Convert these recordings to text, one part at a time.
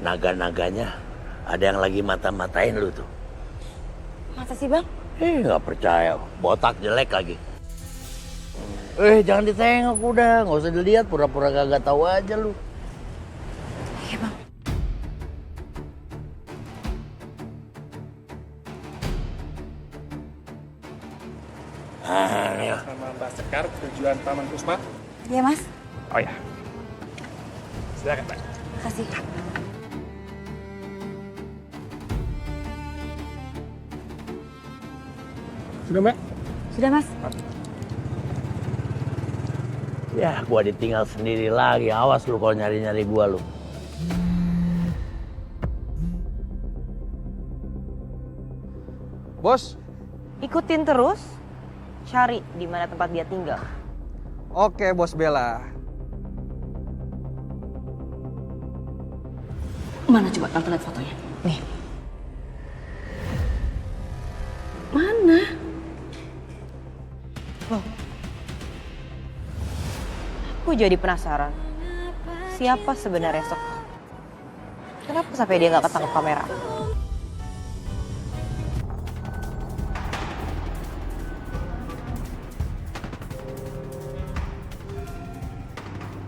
naga-naganya ada yang lagi mata-matain lu tuh. Masa sih bang? Nggak percaya, botak jelek lagi. Jangan ditengok udah, nggak usah dilihat, pura-pura kagak tahu aja lu. Iya bang. Ya. Sama Mbak Sekar, tujuan Taman Puspa. Iya mas. Oh ya. Silakan Mbak. Makasih. Sudah Mbak? Sudah mas. Ya, gua ditinggal sendiri lagi. Awas lu kalau nyari-nyari gua lu. Bos, Ikutin terus, cari di mana tempat dia tinggal. oke Bos Bella. Mana coba tante lihat fotonya? Nih. Mana? Aku jadi penasaran. Siapa sebenarnya Sekar? Kenapa sampai dia nggak ketangkep kamera?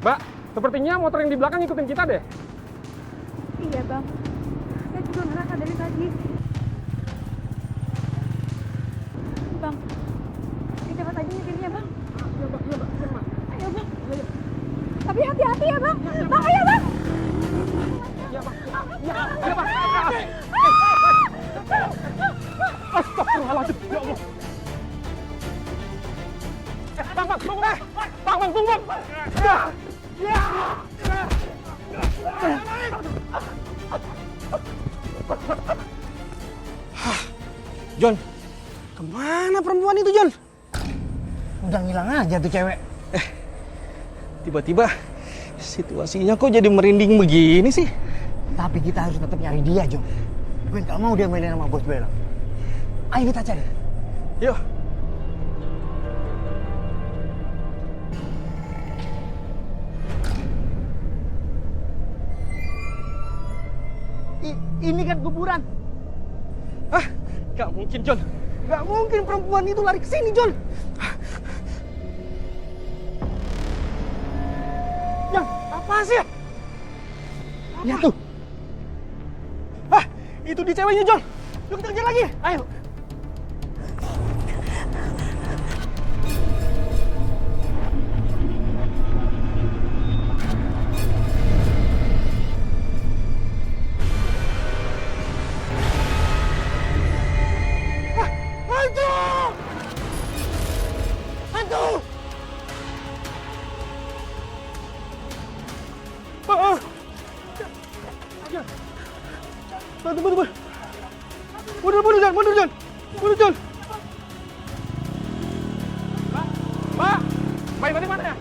Mbak, sepertinya motor yang di belakang ngikutin kita deh. Iya bang, saya juga ngerasa dari tadi. Bang, cepat aja nyetirnya bang. Iya Mbak, iya Mbak, iya Mbak. Ayo bang. Tapi hati-hati ya bang. Bang ayo bang. Iya Mbak, iya Mbak. Astagfirullahaladzim, ya Allah. Bang, tunggu bang. John, kemana perempuan itu John? Udah ngilang aja tuh cewek. Tiba-tiba situasinya kok jadi merinding begini sih? Tapi kita harus tetap nyari dia, John. Gue gak mau dia mainin sama Bos Bella. Ayo kita cari. Yuk. Ini kan kuburan. Hah? Gak mungkin John. Gak mungkin perempuan itu lari ke sini John. John, apa sih? Lihat tuh. Hah? Itu di ceweknya John. Yuk kita kejar lagi. Ayo. Tunggu. Mundur John. Mundur John. Mbak, yang tadi mana ya?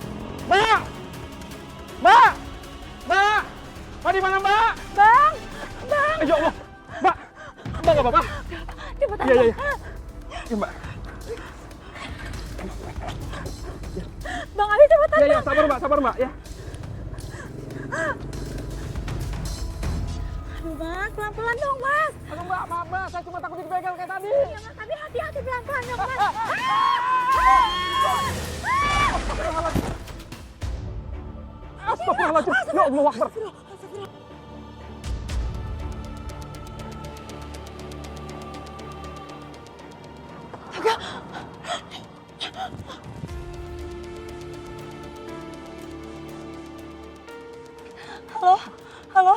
Mbak, di mana Mbak? Bang. Ya Allah, Mbak nggak apa-apa? Cepetan Iya. bang. Iya Mbak. Bang ayo cepetan Iya, bang. sabar Mbak ya. Aduh mas, pelan-pelan dong mas. Aduh Mbak, maaf Mbak, saya cuma takut dibegal kayak tadi. Iya mas, tapi hati-hati pelan-pelan dong mas. Astagfirullahaladzim, ya Allah Akbar. Halo.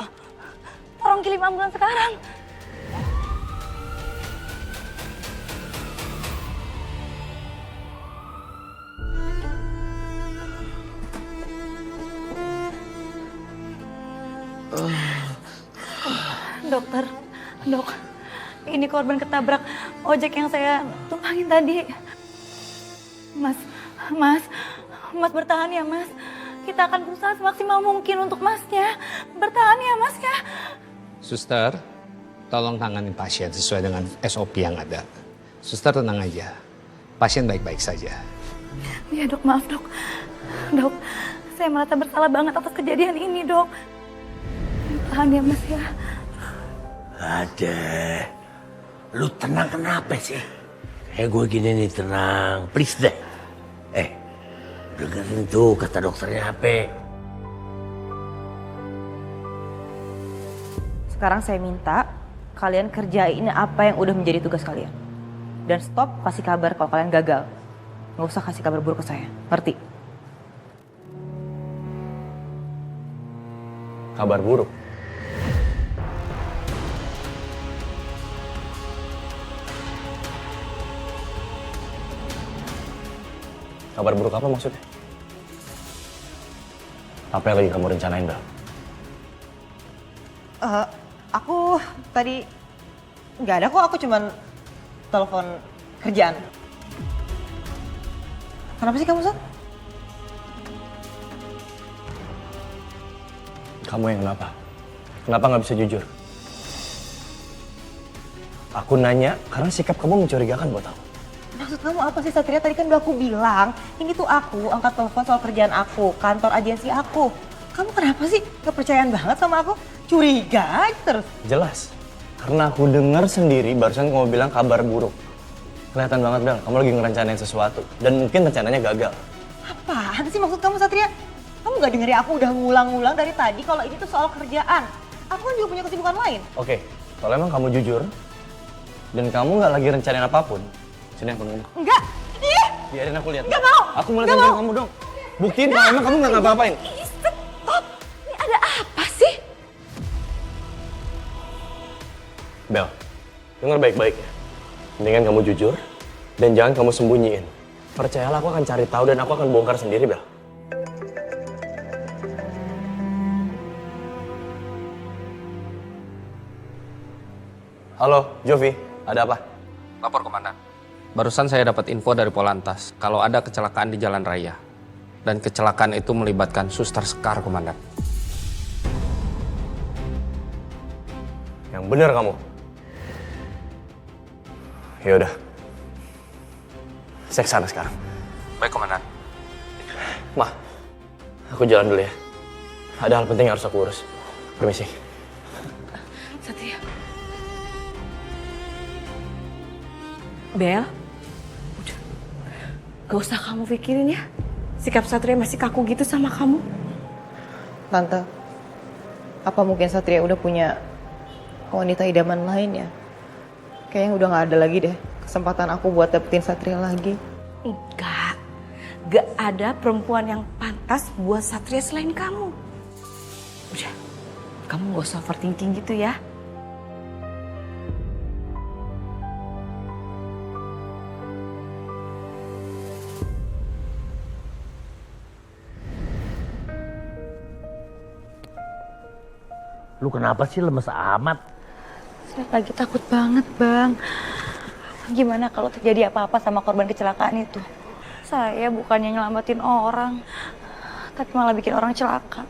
Tolong kirim ambulans sekarang. Dok, ini korban ketabrak ojek yang saya tumpangin tadi. Mas bertahan ya mas. Kita akan berusaha semaksimal mungkin untuk masnya. Bertahan ya mas ya. Suster, tolong tangani pasien sesuai dengan SOP yang ada. Suster tenang aja, pasien baik-baik saja. Iya dok, maaf dok. Dok, saya merasa bersalah banget atas kejadian ini dok. bertahan ya Mas ya. Ada. Lu tenang kenapa sih? Gue gini nih tenang. Please deh. Dengerin tuh kata dokternya apa. Sekarang saya minta kalian kerjain apa yang udah menjadi tugas kalian. Dan stop kasih kabar kalau kalian gagal. Nggak usah kasih kabar buruk ke saya. Ngerti? Kabar buruk? Kabar buruk apa maksudnya? Apa yang lagi kamu rencanain, Bel? Aku tadi nggak ada kok. Aku cuman telepon kerjaan. Kenapa sih kamu, Sat? Kamu yang kenapa? Kenapa nggak bisa jujur? Aku nanya karena sikap kamu mencurigakan buat aku. Maksud kamu apa sih, Satria? Tadi kan udah aku bilang, ini tuh aku angkat telepon soal kerjaan aku, kantor agensi aku. Kamu kenapa sih kepercayaan banget sama aku? Curiga aja terus. Jelas, karena aku dengar sendiri barusan kamu bilang kabar buruk. Kelihatan banget, Bel, kamu lagi ngerencanain sesuatu. Dan mungkin rencananya gagal. Apaan sih maksud kamu, Satria? Kamu gak dengerin aku udah ngulang-ngulang dari tadi kalau ini tuh soal kerjaan. Aku kan juga punya kesibukan lain. Oke, kalau emang kamu jujur, dan kamu nggak lagi rencanain apapun, sini aku nunggu. Enggak! Ih! Biarin aku lihat. Nggak mau! Aku mau lihat kamu dong. Buktiin kalau emang kamu nggak ngapa-ngapain. Stop! Ini ada apa sih? Bel, dengar baik-baik ya. Mendingan kamu jujur, dan jangan kamu sembunyiin. Percayalah, aku akan cari tahu dan aku akan bongkar sendiri, Bel. Halo, Jovi. Ada apa? Lapor komandan. Barusan saya dapat info dari Polantas kalau ada kecelakaan di jalan raya. Dan kecelakaan itu melibatkan Suster Sekar, komandan. Yang benar kamu. Ya udah. Saya kesana sekarang. Baik, komandan. Ma, aku jalan dulu ya. Ada hal penting yang harus aku urus. Permisi. Satria. Bel, udah. Gak usah kamu pikirin ya. Sikap Satria masih kaku gitu sama kamu. Tante, apa mungkin Satria udah punya wanita idaman lain ya? Kayaknya udah gak ada lagi deh kesempatan aku buat dapetin Satria lagi. Enggak. Gak ada perempuan yang pantas buat Satria selain kamu. Udah, kamu gak usah overthinking gitu ya. Lu kenapa sih lemes amat? Saya lagi takut banget, Bang. Gimana kalau terjadi apa-apa sama korban kecelakaan itu? Saya bukannya nyelamatin orang, tapi malah bikin orang celaka.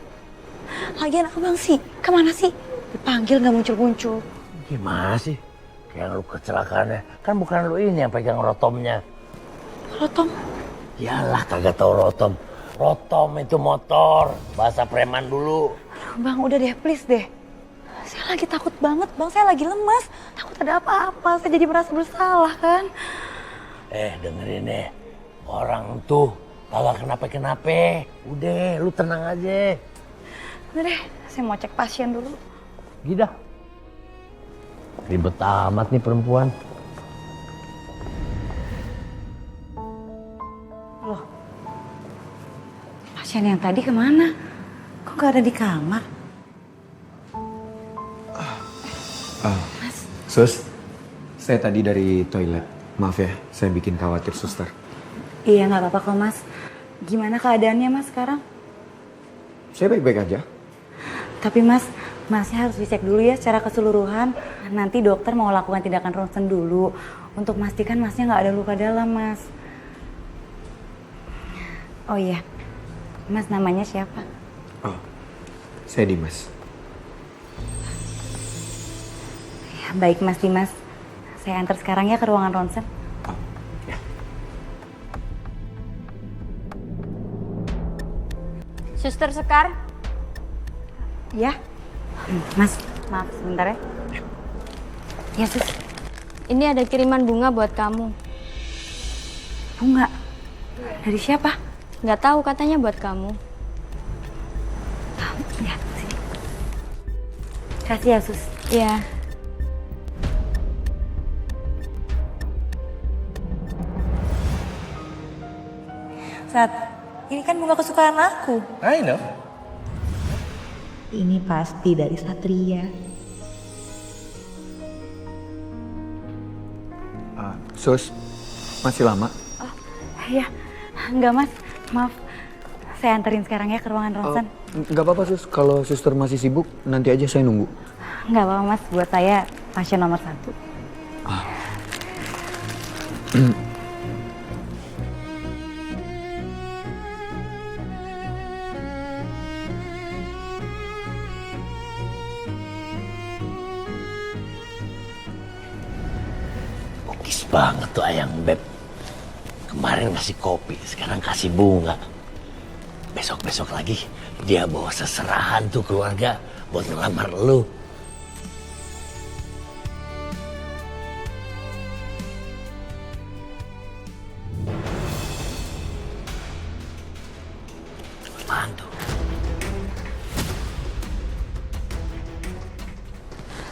Lagian abang sih, kemana sih? Dipanggil nggak muncul-muncul. Gimana sih? Kayak lu kecelakaannya. Kan bukan lu ini yang pegang rotomnya. Rotom? Yalah, kagak tau rotom. Rotom itu motor. Bahasa preman dulu. Aduh, Bang, udah deh, please deh. Saya lagi takut banget, Bang. Saya lagi lemas. Takut ada apa-apa. Saya jadi merasa bersalah, kan? Dengerin deh. Orang tuh kagak kenapa-kenapa. Udah, lu tenang aja. Udah deh, saya mau cek pasien dulu. Gila. Ribet amat nih perempuan. Loh, pasien yang tadi kemana? Kok gak ada di kamar? Sus, saya tadi dari toilet. Maaf ya, saya bikin khawatir suster. Iya, gak apa-apa kok, Mas. Gimana keadaannya, Mas, sekarang? Saya baik-baik aja. Tapi, Mas, Masnya harus dicek dulu ya secara keseluruhan. Nanti dokter mau lakukan tindakan ronsen dulu untuk memastikan Masnya gak ada luka dalam, Mas. Oh iya, Mas namanya siapa? Oh, saya Dimas. Ya, baik, Mas Dimas. Saya antar sekarang ya ke ruangan ronsen. Oh, ya. Suster Sekar? Ya, Mas, maaf sebentar ya. Ya, Sus. Ini ada kiriman bunga buat kamu. Bunga? Dari siapa? Nggak tahu, katanya buat kamu. Ya, sini. Kasih ya, Sus. Iya. Sat, ini kan bunga kesukaan aku. I know. Ini pasti dari Satria. Sus, masih lama? Iya, enggak Mas. Maaf, saya anterin sekarang ya ke ruangan ronsen. Nggak apa-apa Sus, kalau suster masih sibuk, nanti aja saya nunggu. Enggak apa-apa Mas, buat saya pasien nomor 1. Bokis banget tuh ayang Beb. Kemarin kasih kopi, sekarang kasih bunga. Besok-besok lagi dia bawa seserahan tuh keluarga buat ngelamar lu. Apaan tuh?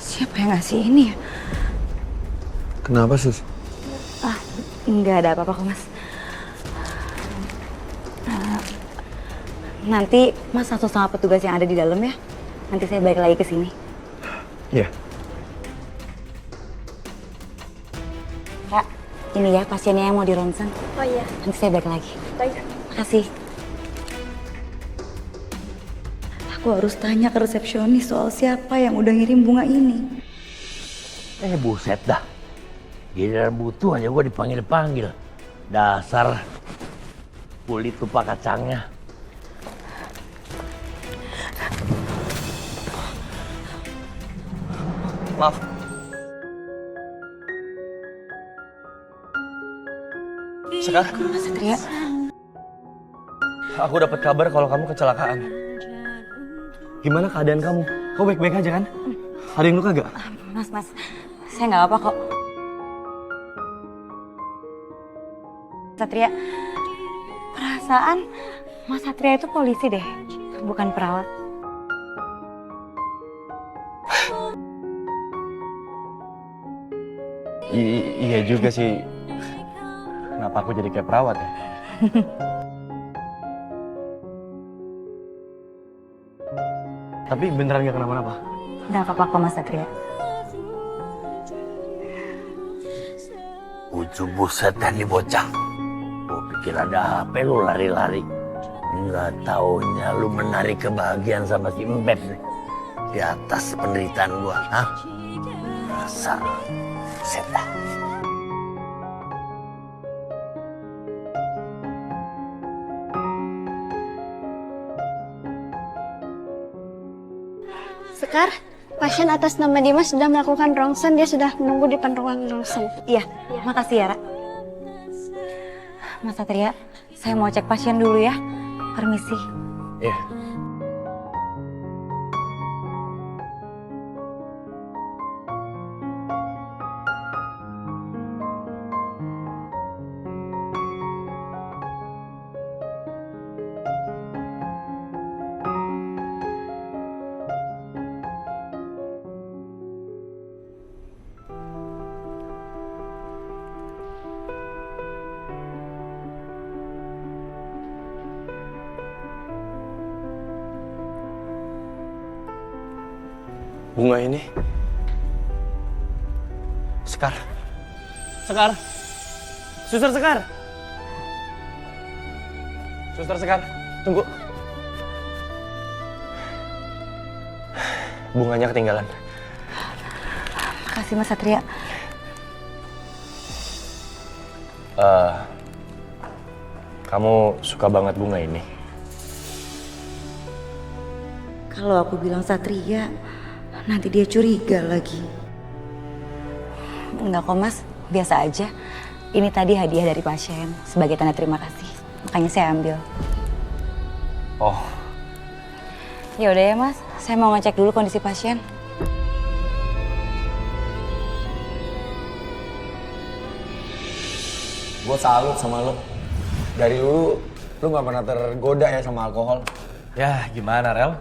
Siapa yang ngasih ini ya? Kenapa Sus? Enggak ada apa-apa kok Mas. Nanti Mas langsung sama petugas yang ada di dalam ya. Nanti saya balik lagi ke sini. Iya. Kak, ini ya pasiennya yang mau di ronsen. Oh iya. Nanti saya balik lagi. Baik. Makasih. Aku harus tanya ke resepsionis soal siapa yang udah ngirim bunga ini. Buset dah. Giliran butuh aja gue dipanggil-panggil. Dasar kulit lupa kacangnya. Maaf. Sekar, Mas Satria, aku dapat kabar kalau kamu kecelakaan. Gimana keadaan kamu? Kamu baik-baik aja kan? Ada yang luka gak? Mas, saya nggak apa kok. Satria, perasaan Mas Satria itu polisi deh, bukan perawat. Iya juga sih. Kenapa aku jadi kayak perawat ya? Tapi beneran gak kenapa-napa? Nggak apa-apa kok Mas Satria. Buset nih bocah. Gue pikir ada HP lu lari-lari. Nggak taunya lu menarik kebahagiaan sama si Mbep nih. Di atas penderitaan gua, hah? Dasar. Buset dah. Sekar, pasien atas nama Dimas sudah melakukan ronsen. Dia sudah menunggu di depan ruangan ronsen. Iya, makasih ya, Ra. Mas Satria, saya mau cek pasien dulu ya. Permisi. Iya. Bunga ini. Sekar. Suster Sekar. Suster Sekar, tunggu. Bunganya ketinggalan. Makasih Mas Satria. Kamu suka banget bunga ini? Kalau aku bilang Satria, nanti dia curiga lagi. Enggak kok Mas, biasa aja. Ini tadi hadiah dari pasien sebagai tanda terima kasih. Makanya saya ambil. Oh, Ya udah ya Mas, saya mau ngecek dulu kondisi pasien. Gue salut sama lo. Dari dulu, lo gak pernah tergoda ya sama alkohol. Ya gimana Rel?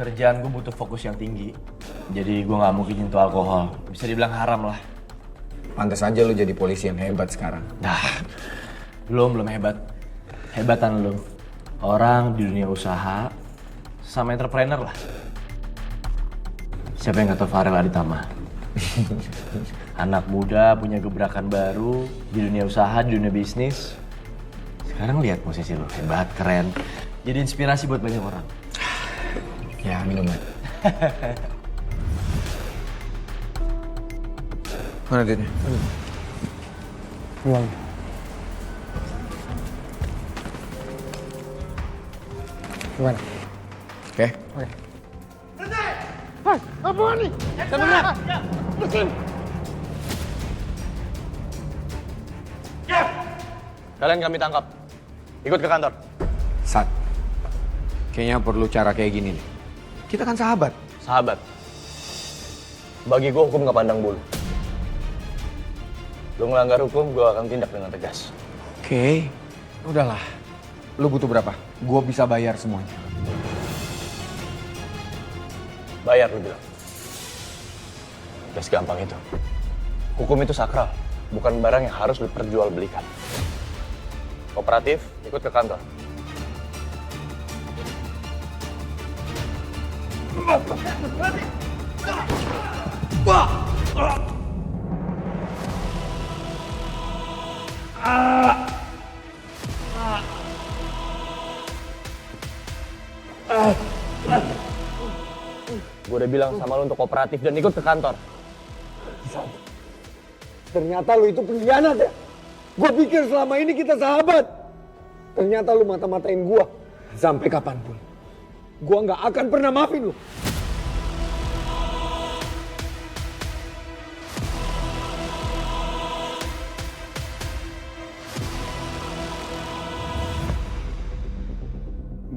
Kerjaan gue butuh fokus yang tinggi. Jadi gue gak mungkin nyentuh alkohol. Bisa dibilang haram lah. Pantes aja lo jadi polisi yang hebat sekarang. Nah, belum hebat. Hebatan lo. Orang di dunia usaha sama entrepreneur lah. Siapa yang gak tau Farel Aditama? Anak muda punya gebrakan baru di dunia usaha, di dunia bisnis. Sekarang lihat posisi lo, hebat, keren. Jadi inspirasi buat banyak orang. Ya, minum ya. Mana duitnya? Uang. Gimana? Oke. Oke. Kalian kami tangkap. Ikut ke kantor. Sat, kayaknya perlu cara kayak gini nih. Kita kan sahabat. Sahabat. Bagi gue hukum gak pandang bulu. Lu melanggar hukum, gue akan tindak dengan tegas. Oke. Udahlah. Lu butuh berapa? Gue bisa bayar semuanya. Bayar lu bilang. Gak segampang itu. Hukum itu sakral, bukan barang yang harus diperjualbelikan. Kooperatif, ikut ke kantor. Gue udah bilang sama lo untuk kooperatif dan ikut ke kantor. Ternyata lu itu pengkhianat ya? Gue pikir selama ini kita sahabat. Ternyata lu mata-matain gue. Sampai kapanpun. Gue gak akan pernah maafin lu.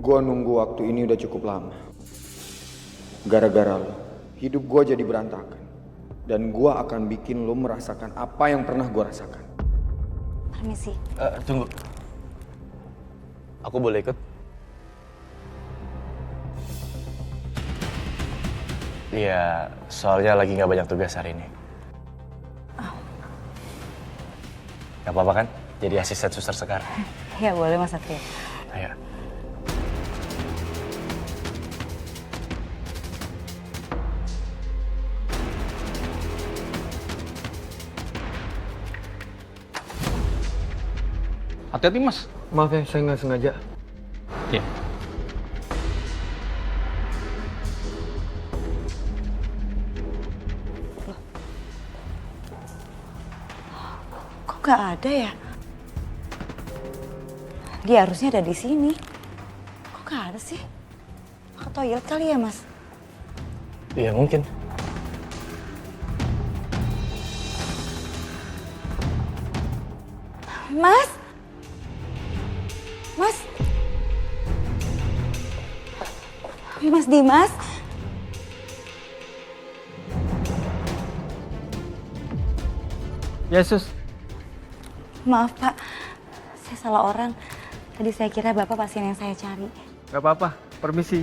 Gue nunggu waktu ini udah cukup lama. Gara-gara lo, hidup gue jadi berantakan. Dan gue akan bikin lo merasakan apa yang pernah gue rasakan. Permisi. Tunggu. Aku boleh ikut? Iya, soalnya lagi nggak banyak tugas hari ini. Gak apa-apa kan? Jadi asisten suster Sekar. Ya boleh Mas Satria. Ayo. Hati-hati Mas. Maaf ya, saya nggak sengaja. Iya. Kok nggak ada ya? Dia harusnya ada di sini. Kok nggak ada sih? Ke toilet kali ya Mas? Iya mungkin. Mas? Mas? Mas Dimas? Yesus. Maaf Pak, saya salah orang. Tadi saya kira Bapak pasien yang saya cari. Gak apa-apa, permisi.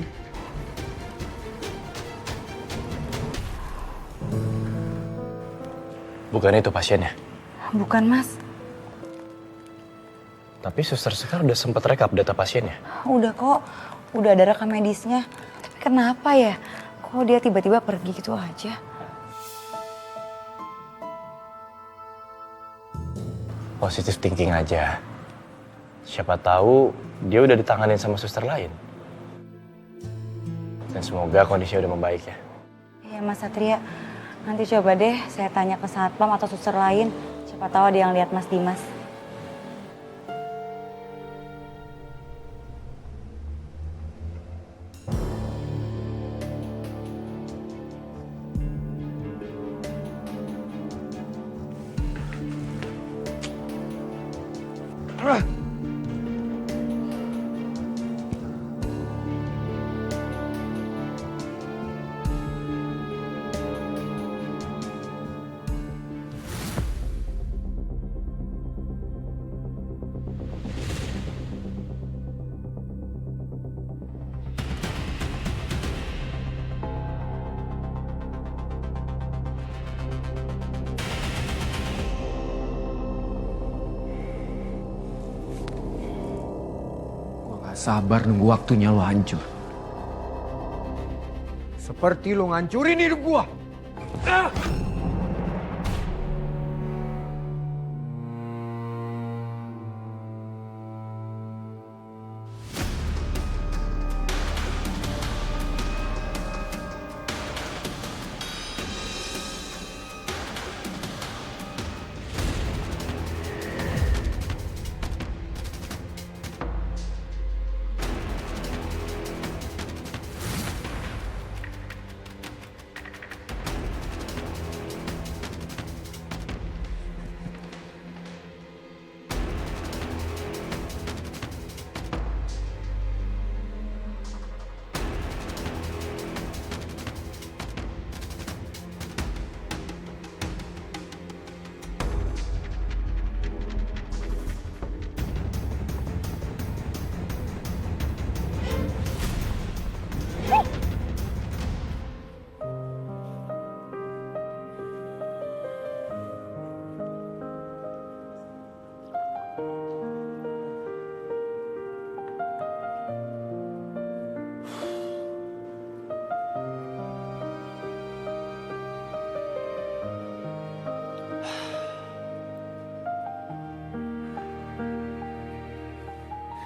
Bukan itu pasiennya. Bukan Mas, Tapi suster Sekar udah sempat rekap data pasiennya. udah kok. Udah ada rekam medisnya. Tapi kenapa ya? Kok dia tiba-tiba pergi gitu aja? Positive thinking aja. Siapa tahu dia udah ditanganin sama suster lain. Dan semoga kondisinya udah membaik ya. Iya Mas Satria, nanti coba deh saya tanya ke satpam atau suster lain. Siapa tahu ada yang lihat Mas Dimas. sabar nunggu waktunya lo hancur. Seperti lo ngancurin hidup gua.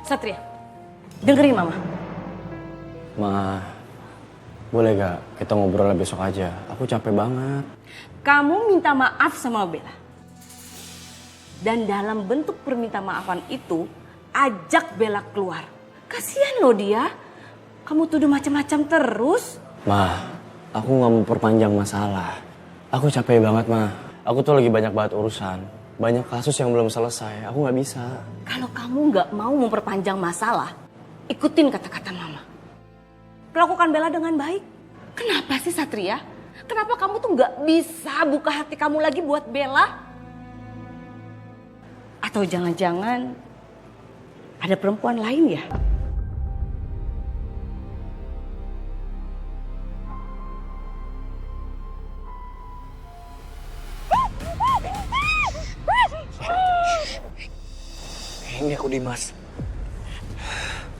Satria, dengerin Mama. Ma, boleh gak kita ngobrol besok aja? Aku capek banget. Kamu minta maaf sama Bella. Dan dalam bentuk perminta maafan itu, ajak Bella keluar. Kasihan loh dia. Kamu tuduh macam-macam terus. Ma, aku gak mau perpanjang masalah. Aku capek banget, Ma. Aku tuh lagi banyak banget urusan. Banyak kasus yang belum selesai. Aku gak bisa. Kalau kamu gak mau memperpanjang masalah, ikutin kata-kata Mama. Perlakukan Bella dengan baik. Kenapa sih Satria? Kenapa kamu tuh gak bisa buka hati kamu lagi buat Bella? Atau jangan-jangan ada perempuan lain ya? Ini aku Dimas.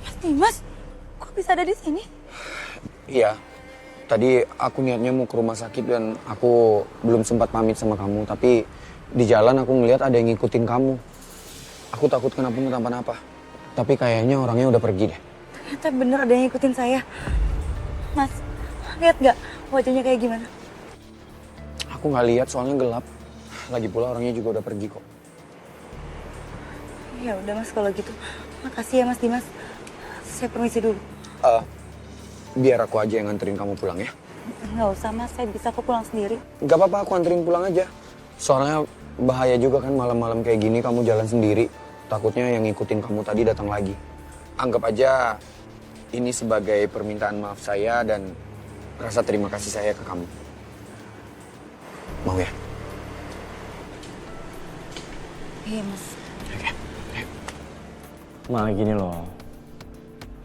Mas Dimas, kok bisa ada di sini? Iya, tadi aku niatnya mau ke rumah sakit dan aku belum sempat pamit sama kamu. Tapi di jalan aku ngeliat ada yang ngikutin kamu. Aku takut kenapa-napa. Tapi kayaknya orangnya udah pergi deh. Ternyata bener ada yang ngikutin saya. Mas, lihat gak wajahnya kayak gimana? Aku nggak lihat soalnya gelap. Lagi pula orangnya juga udah pergi kok. Ya udah Mas kalau gitu. Makasih ya Mas Dimas. Saya permisi dulu. Biar aku aja yang nganterin kamu pulang ya. Nggak usah Mas, saya bisa kok pulang sendiri. Gak apa-apa, aku anterin pulang aja. Soalnya bahaya juga kan malam-malam kayak gini kamu jalan sendiri. Takutnya yang ngikutin kamu tadi datang lagi. Anggap aja ini sebagai permintaan maaf saya dan rasa terima kasih saya ke kamu. Mau ya? Iya Mas. Ma, gini loh.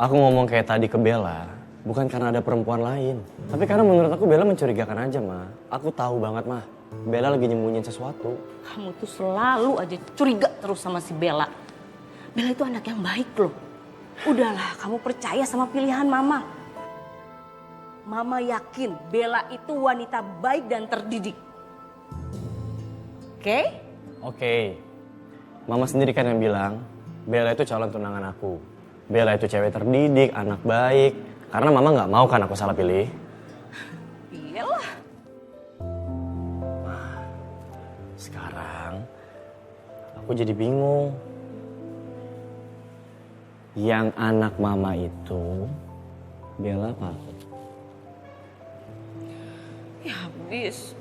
Aku ngomong kayak tadi ke Bella, bukan karena ada perempuan lain. Tapi karena menurut aku Bella mencurigakan aja, Ma. Aku tahu banget, Ma. Bella lagi nyembunyiin sesuatu. Kamu tuh selalu aja curiga terus sama si Bella. Bella itu anak yang baik loh. Udahlah, kamu percaya sama pilihan Mama. Mama yakin Bella itu wanita baik dan terdidik. Oke? Oke. Mama sendiri kan yang bilang, Bella itu calon tunangan aku. Bella itu cewek terdidik, anak baik. Karena Mama nggak mau kan aku salah pilih. Iyalah. Sekarang, aku jadi bingung. Yang anak Mama itu, Bella apa? Ya habis.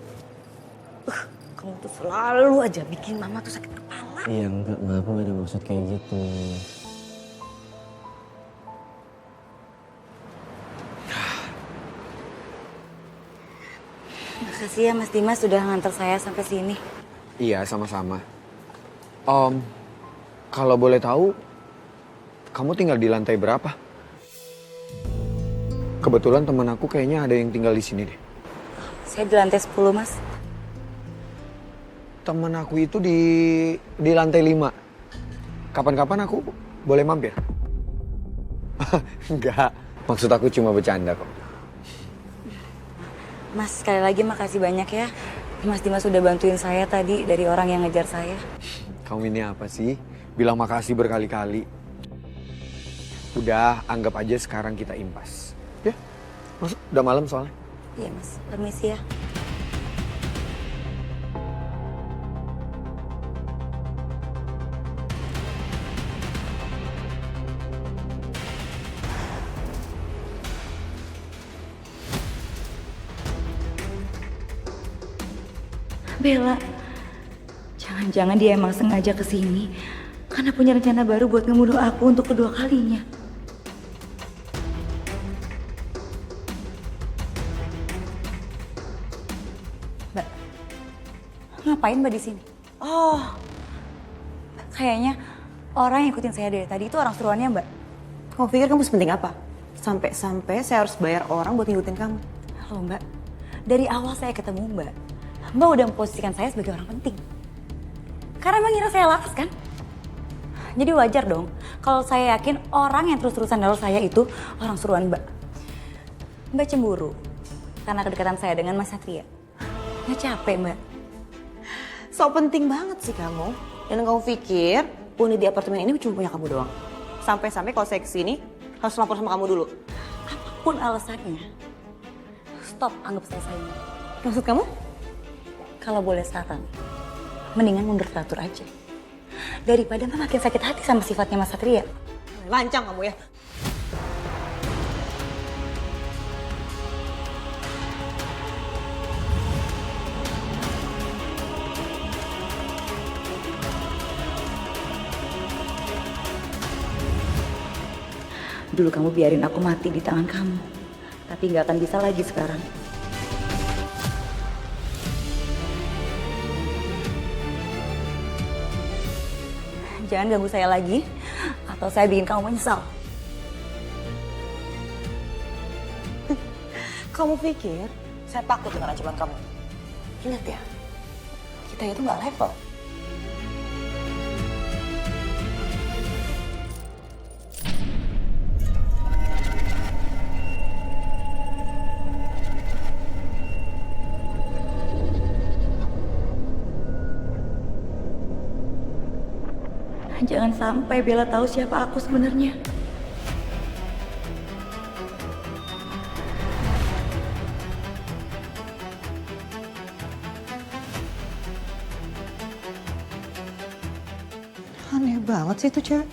Kamu tuh selalu aja bikin Mama tuh sakit kepala. Iya enggak, Ma. Aku gak ada maksud kayak gitu. Makasih ya Mas Dimas sudah nganter saya sampai sini. Iya, sama-sama. Kalau boleh tahu, kamu tinggal di lantai berapa? Kebetulan teman aku kayaknya ada yang tinggal di sini deh. Saya di lantai 10, Mas. Teman aku itu di lantai 5. Kapan-kapan aku boleh mampir? Enggak, maksud aku cuma bercanda kok. Mas, sekali lagi makasih banyak ya. Mas Dimas udah bantuin saya tadi dari orang yang ngejar saya. Kamu ini apa sih? Bilang makasih berkali-kali. Udah, anggap aja sekarang kita impas. Ya, masuk. Udah malam soalnya. Iya Mas, permisi ya. Bella, jangan-jangan dia emang sengaja kesini karena punya rencana baru buat ngebunuh aku untuk kedua kalinya. Mbak, ngapain Mbak di sini? Oh, kayaknya orang yang ikutin saya dari tadi itu orang suruhannya Mbak. Kamu pikir kamu sepenting apa? Sampai-sampai saya harus bayar orang buat ngikutin kamu. Loh Mbak, dari awal saya ketemu Mbak udah memposisikan saya sebagai orang penting. Karena Mbak ngira saya laras kan? Jadi wajar dong kalau saya yakin orang yang terus-terusan naruh saya itu orang suruhan Mbak. Mbak cemburu karena kedekatan saya dengan Mas Satria. Nggak capek Mbak? So penting banget sih kamu. Dan kamu pikir unit di apartemen ini cuma punya kamu doang. Sampai-sampai kalau saya kesini harus lapor sama kamu dulu. Apapun alasannya, stop anggap saya saingan. Maksud kamu? Kalau boleh saran, mendingan mundur teratur aja. Daripada Mbak makin sakit hati sama sifatnya Mas Satria. Lancang kamu ya. Dulu kamu biarin aku mati di tangan kamu. Tapi nggak akan bisa lagi sekarang. Jangan ganggu saya lagi, atau saya bikin kamu menyesal. Kamu pikir saya takut dengan ancaman kamu? Ingat ya, kita itu nggak level. Jangan sampai Bella tahu siapa aku sebenarnya. Aneh banget sih itu cewek.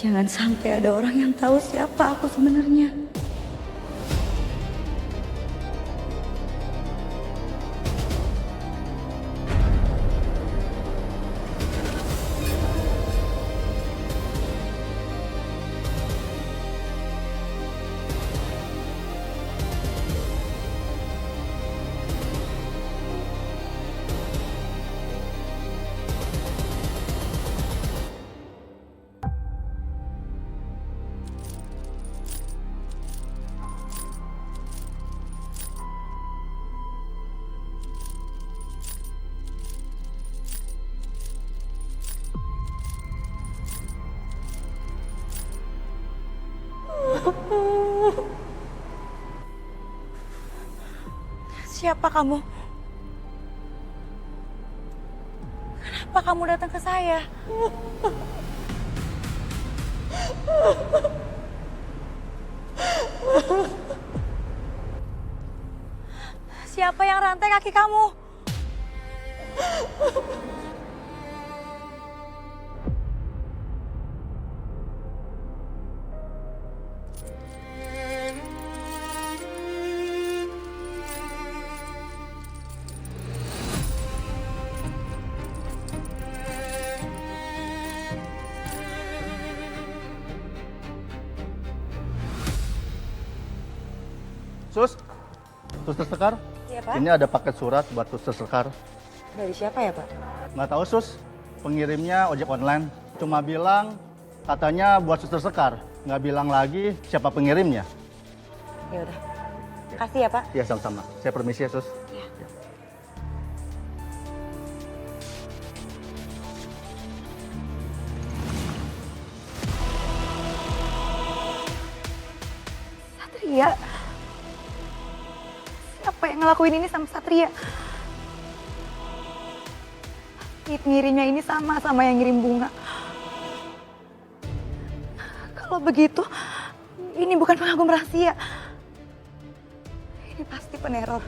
Jangan sampai ada orang yang tahu siapa aku sebenarnya. Siapa kamu? Kenapa kamu datang ke saya? Siapa yang rantai kaki kamu? Sus, Suster Sekar, Iya Pak? Ini ada paket surat buat Suster Sekar. Dari siapa ya, Pak? Nggak tahu, Sus. Pengirimnya ojek online. Cuma bilang katanya buat Suster Sekar. Nggak bilang lagi siapa pengirimnya. Ya udah. Kasih ya, Pak. Ya, sama-sama. Saya permisi ya, Sus. Satria. Siapa yang ngelakuin ini sama Satria? Ngirimnya ini sama yang ngirim bunga. Kalau begitu, ini bukan pengagum rahasia. Ini pasti peneror.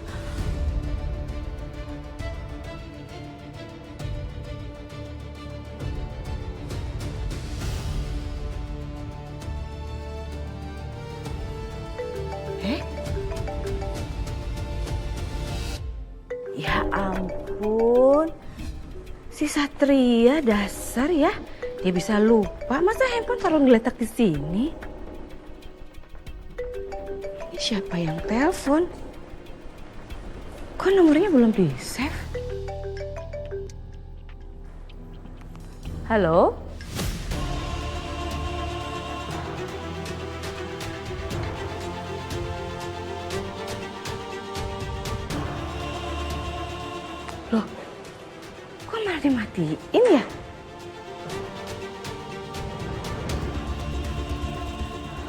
Ya ampun, si Satria dasar ya. Dia bisa lupa, masa handphone taruh geletak di sini? Ini siapa yang telepon? Kok nomornya belum di-save? Halo? Loh, kok malah dimatiin ya?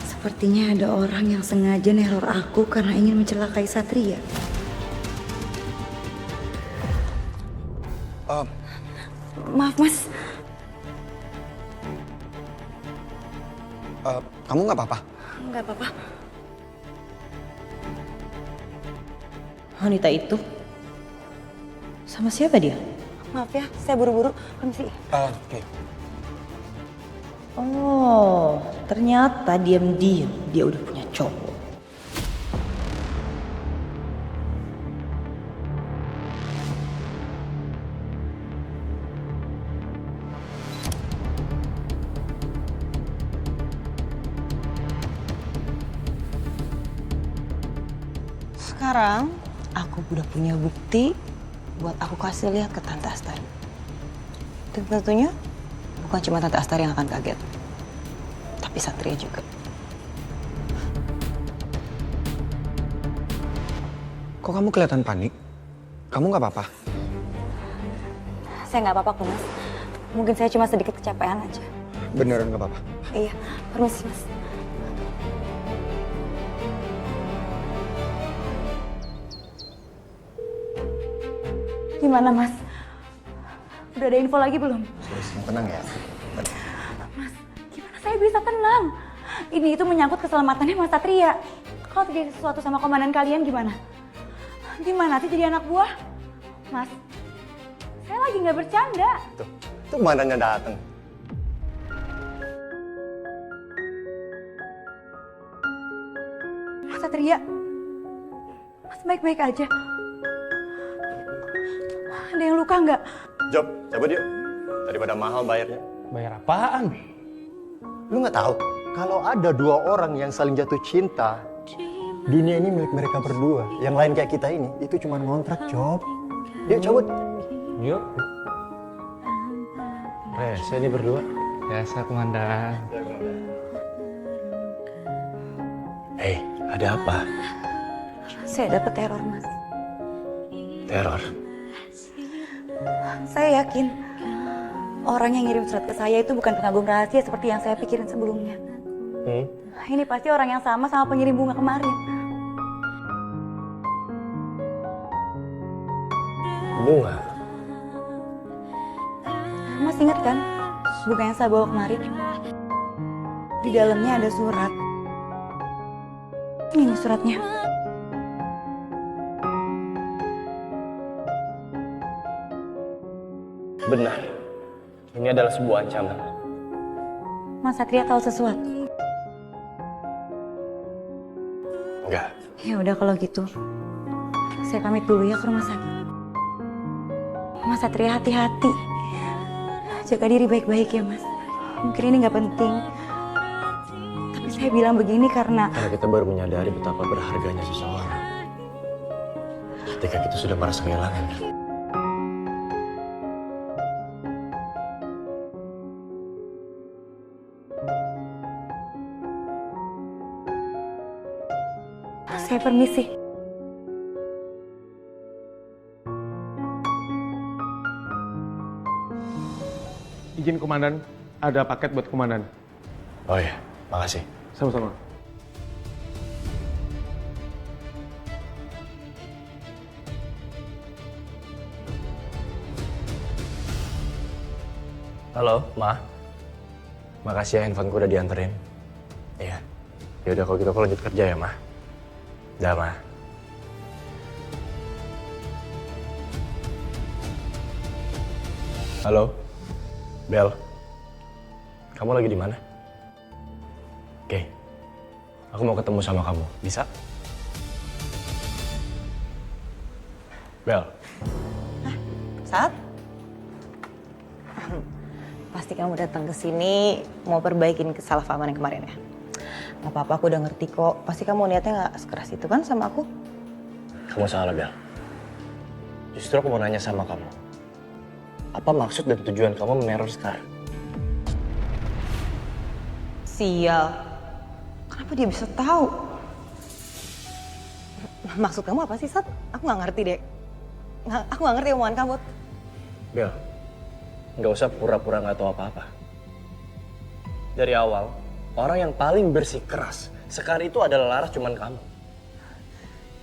Sepertinya ada orang yang sengaja neror aku karena ingin mencelakai Satria. Maaf, Mas. Kamu nggak apa-apa? Nggak apa-apa. Wanita itu? Sama siapa dia? Maaf ya, saya buru-buru. Permisi. Oke. Oh, ternyata diam-diam dia udah punya cowok. Sekarang aku udah punya bukti buat aku kasih lihat ke Tante Astari. Dan tentunya bukan cuma Tante Astari yang akan kaget, tapi Satria juga. Kok kamu kelihatan panik? Kamu nggak apa-apa? Saya nggak apa-apa kok, Mas. Mungkin saya cuma sedikit kecapean aja. Beneran nggak apa-apa? Iya, permisi, Mas. Gimana, Mas? Udah ada info lagi belum? Tenang ya. Mas, gimana saya bisa tenang? Ini itu menyangkut keselamatannya Mas Satria. Kalau terjadi sesuatu sama komandan kalian gimana? Gimana sih jadi anak buah? Mas, saya lagi nggak bercanda. Tuh komandannya datang. Mas Satria, Mas baik-baik aja. Ada yang luka nggak? Job, cabut yuk. Daripada mahal bayarnya. Bayar apaan? Lu nggak tahu? Kalau ada dua orang yang saling jatuh cinta, dunia ini milik mereka berdua. Yang lain kayak kita ini, itu cuma ngontrak, Job. Yuk, cabut. Yuk. Saya ini berdua. Biasa, Komandan. Hei, ada apa? Saya dapat teror, Mas. Teror. Saya yakin orang yang ngirim surat ke saya itu bukan pengagum rahasia seperti yang saya pikirin sebelumnya. Ini pasti orang yang sama pengirim bunga kemarin. Bunga? Mas ingat kan bunga yang saya bawa kemarin? Di dalamnya ada surat. Ini suratnya. Benar. Ini adalah sebuah ancaman. Mas Satria tahu sesuatu? Enggak. Ya udah kalau gitu, saya pamit dulu ya ke rumah sakit. Mas Satria hati-hati. Jaga diri baik-baik ya, Mas. Mungkin ini nggak penting. Tapi saya bilang begini karena kita baru menyadari betapa berharganya seseorang. Kita ketika kita sudah merasa kehilangan. Saya permisi. Izin komandan, ada paket buat komandan. Oh iya, makasih. Sama-sama. Halo, Ma. Makasih ya handphoneku udah dianterin. Iya. Ya udah kalau gitu aku lanjut kerja ya, Ma. Dah, Ma. Halo. Bel. Kamu lagi di mana? Oke. Aku mau ketemu sama kamu. Bisa? Bel. Saat? Pasti kamu datang ke sini mau perbaikin kesalahpahaman yang kemarin ya? Gak apa-apa, aku udah ngerti kok. Pasti kamu niatnya gak sekeras itu kan sama aku? Kamu salah, Bel. Justru aku mau nanya sama kamu. Apa maksud dan tujuan kamu meneror Sekar? Sial. Kenapa dia bisa tahu? Maksud kamu apa sih, Sat? Aku gak ngerti deh. Aku gak ngerti omongan kamu. Bel, nggak usah pura-pura nggak tahu apa-apa. Dari awal, orang yang paling bersikeras Sekar itu adalah Laras cuman kamu.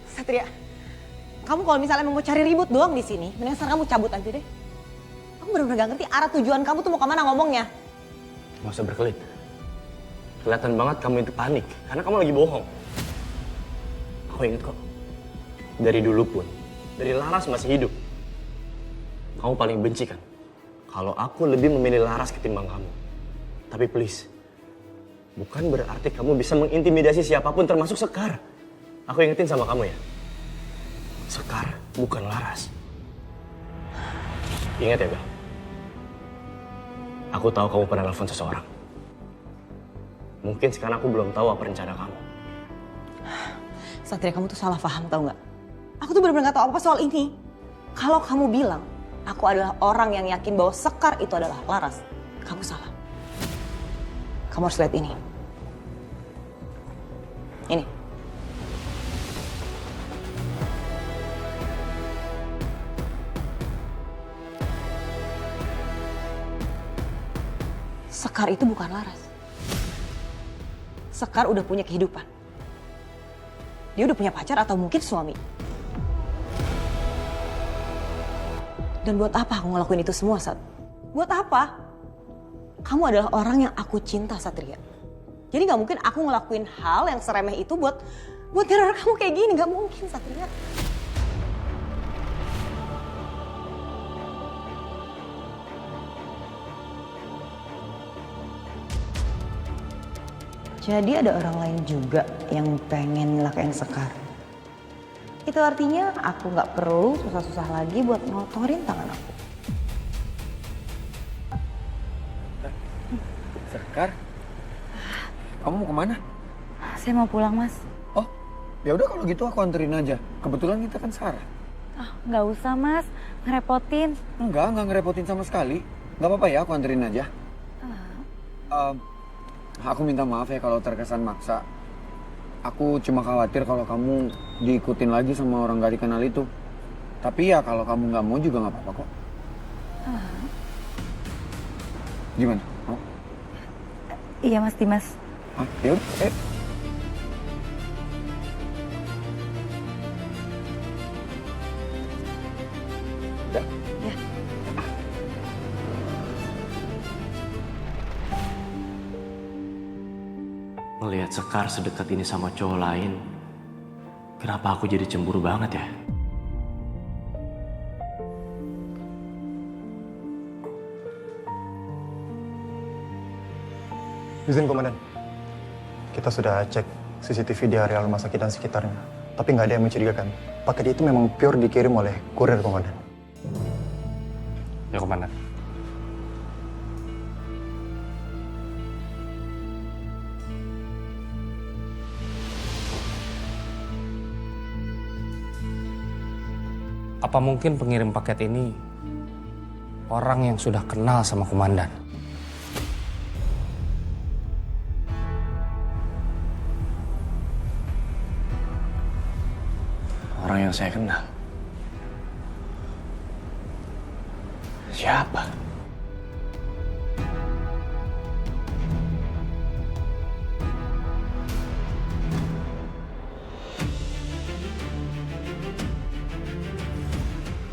Satria, kamu kalau misalnya mau cari ribut doang di sini, mending sekarang kamu cabut aja deh. Aku bener-bener gak ngerti arah tujuan kamu tuh mau kemana ngomongnya. Nggak usah berkelit. Kelihatan banget kamu itu panik, karena kamu lagi bohong. Aku inget kok, dari dulu pun, dari Laras masih hidup, kamu paling benci kan? Kalau aku lebih memilih Laras ketimbang kamu. Tapi please, bukan berarti kamu bisa mengintimidasi siapapun termasuk Sekar. Aku ingetin sama kamu ya, Sekar bukan Laras. Ingat ya, Bel. Aku tahu kamu pernah nelfon seseorang. Mungkin sekarang aku belum tahu apa rencana kamu. Satria, kamu tuh salah paham tau gak? Aku tuh bener-bener gak tahu apa soal ini. Kalau kamu bilang aku adalah orang yang yakin bahwa Sekar itu adalah Laras, kamu salah. Kamu harus lihat ini. Ini. Sekar itu bukan Laras. Sekar udah punya kehidupan. Dia udah punya pacar atau mungkin suami. Dan buat apa aku ngelakuin itu semua, Sat? Buat apa? Kamu adalah orang yang aku cinta, Satria. Jadi gak mungkin aku ngelakuin hal yang seremeh itu buat teror kamu kayak gini. Gak mungkin, Satria. Jadi ada orang lain juga yang pengen nyelakain Sekar. Itu artinya aku gak perlu susah-susah lagi buat ngotorin tangan aku. Sekar? Kamu mau kemana? Saya mau pulang, Mas. Oh, ya udah kalau gitu aku anterin aja. Kebetulan kita kan Sarah. Nggak usah, Mas. Ngerepotin. Enggak ngerepotin sama sekali. Nggak apa-apa ya, aku anterin aja. Aku minta maaf ya kalau terkesan maksa. Aku cuma khawatir kalau kamu diikutin lagi sama orang gak dikenal itu. Tapi ya kalau kamu nggak mau juga nggak apa-apa kok. Gimana? Mau? Iya, Mas Dimas. Yaudah, Udah? Ya. Melihat Sekar sedekat ini sama cowok lain, kenapa aku jadi cemburu banget ya? Izin Komandan, kita sudah cek CCTV di area rumah sakit dan sekitarnya. Tapi nggak ada yang mencurigakan. Paket itu memang pure dikirim oleh kurir, Komandan. Ya, Komandan. Apa mungkin pengirim paket ini orang yang sudah kenal sama komandan? Orang yang saya kenal. Siapa?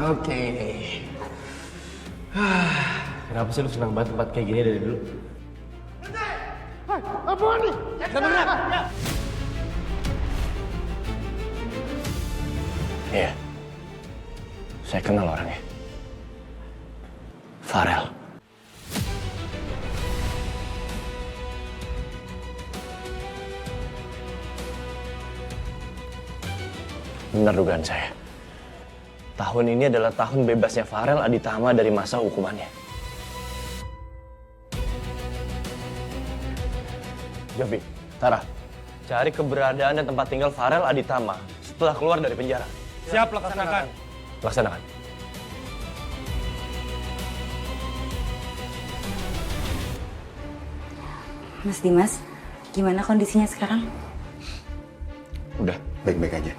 Oke. Kenapa sih lu senang banget tempat kayak gini dari dulu? Iya. Saya kenal orangnya. Farel. Benar dugaan saya. Tahun ini adalah tahun bebasnya Farel Aditama dari masa hukumannya. Jobi, Tara, cari keberadaan dan tempat tinggal Farel Aditama setelah keluar dari penjara. Siap, laksanakan. Laksanakan. Mas Dimas, gimana kondisinya sekarang? Udah, baik-baik aja.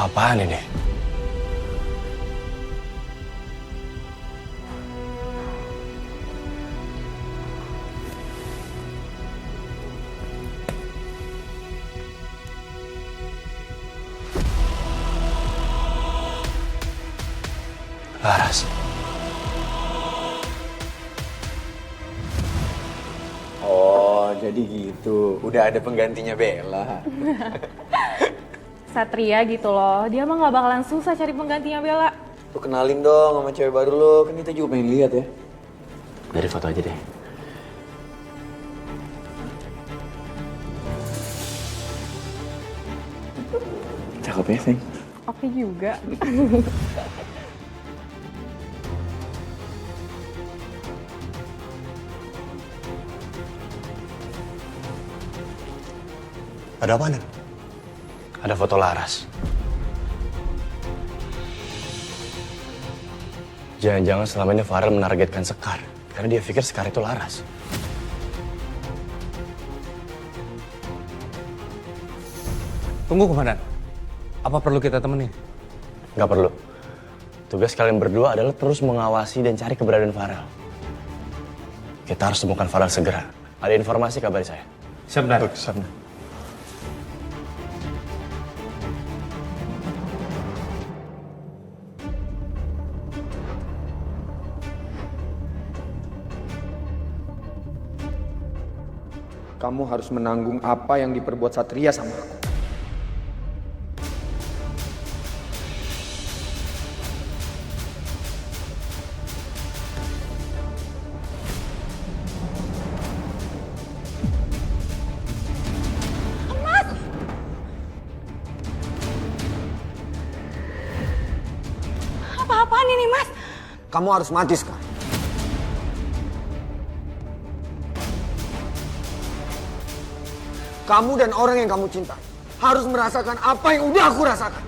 Apa-apaan ini? Laras. Oh, jadi gitu. Udah ada penggantinya Bella. Satria gitu loh, dia mah gak bakalan susah cari penggantinya Bella. Lu kenalin dong sama cewek baru lo, kan kita juga pengen lihat ya. Dari foto aja deh. Cakep ya, Feng? Oke juga. Ada apa, Nen? Ada foto Laras. Jangan-jangan selama ini Farel menargetkan Sekar. Karena dia pikir Sekar itu Laras. Tunggu, Komandan. Apa perlu kita temenin? Nggak perlu. Tugas kalian berdua adalah terus mengawasi dan cari keberadaan Farel. Kita harus temukan Farel segera. Ada informasi kabari saya. Siap, Dan. Siap, Nen. Kamu harus menanggung apa yang diperbuat Satria sama aku. Apa-apaan ini, Mas? Kamu harus mati sekarang. Kamu dan orang yang kamu cintai harus merasakan apa yang udah aku rasakan.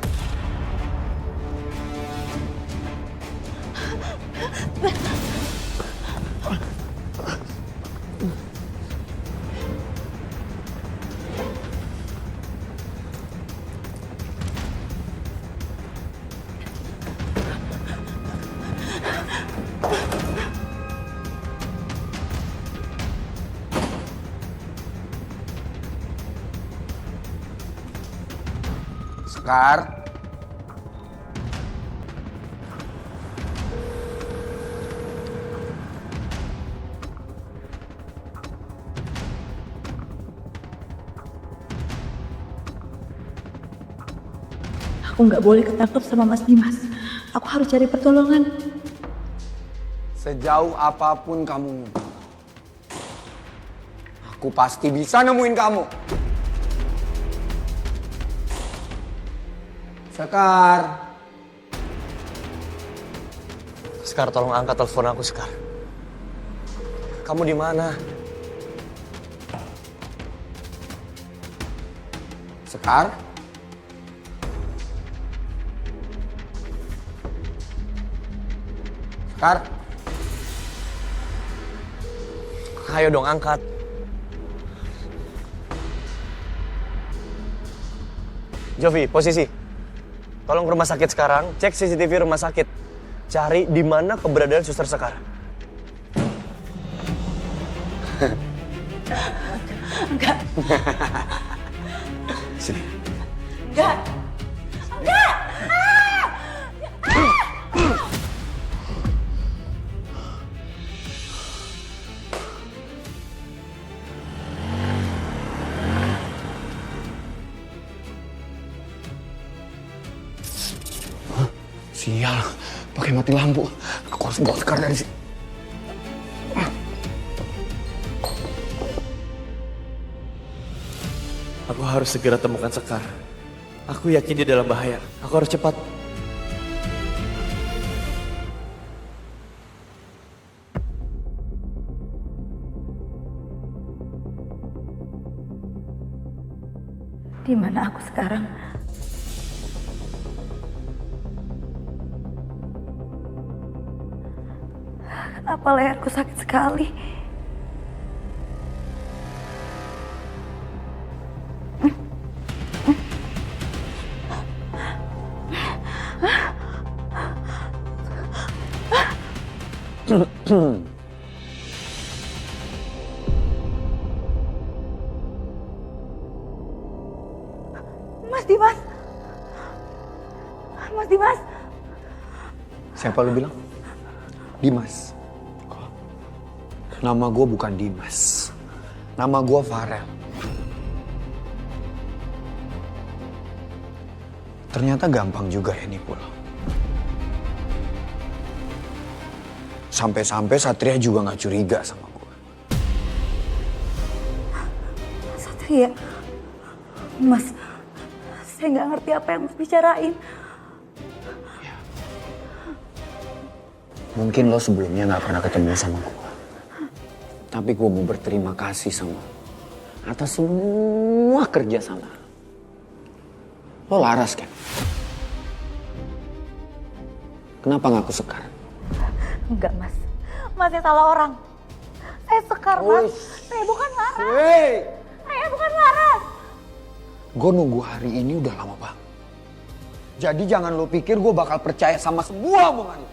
Sekar. Aku nggak boleh ketangkep sama Mas Dimas. Aku harus cari pertolongan. Sejauh apapun kamu, aku pasti bisa nemuin kamu. Sekar. Sekar, tolong angkat telepon aku, Sekar. Kamu di mana? Sekar. Sekar. Ayo dong, angkat. Jovi, posisi. Tolong ke rumah sakit sekarang, cek CCTV rumah sakit. Cari di mana keberadaan Suster Sekar. Enggak. Sini. Enggak. Enggak. Sial, pakai mati lampu. Aku harus bawa Sekar dari sini. Aku harus segera temukan Sekar. Aku yakin dia dalam bahaya. Aku harus cepat. Di mana aku sekarang? Kenapa leherku sakit sekali? Mas Dimas! Mas Dimas! Siapa lu bilang? Dimas. Nama gue bukan Dimas. Nama gue Farel. Ternyata gampang juga ya nipu lo. Sampai-sampai Satria juga gak curiga sama gue. Satria? Mas, saya nggak ngerti apa yang Mas bicarain. Mungkin lo sebelumnya gak pernah ketemu sama gue. Tapi gue mau berterima kasih sama lo atas semua kerja sama lo. Lo laras kan? Kenapa ngaku Sekar? Enggak, Mas. Mas yang salah orang. Saya Sekar, Mas. Saya bukan Laras. Hey! Saya bukan Laras. Gue nunggu hari ini udah lama banget. Jadi jangan lo pikir gue bakal percaya sama semua omongan lo.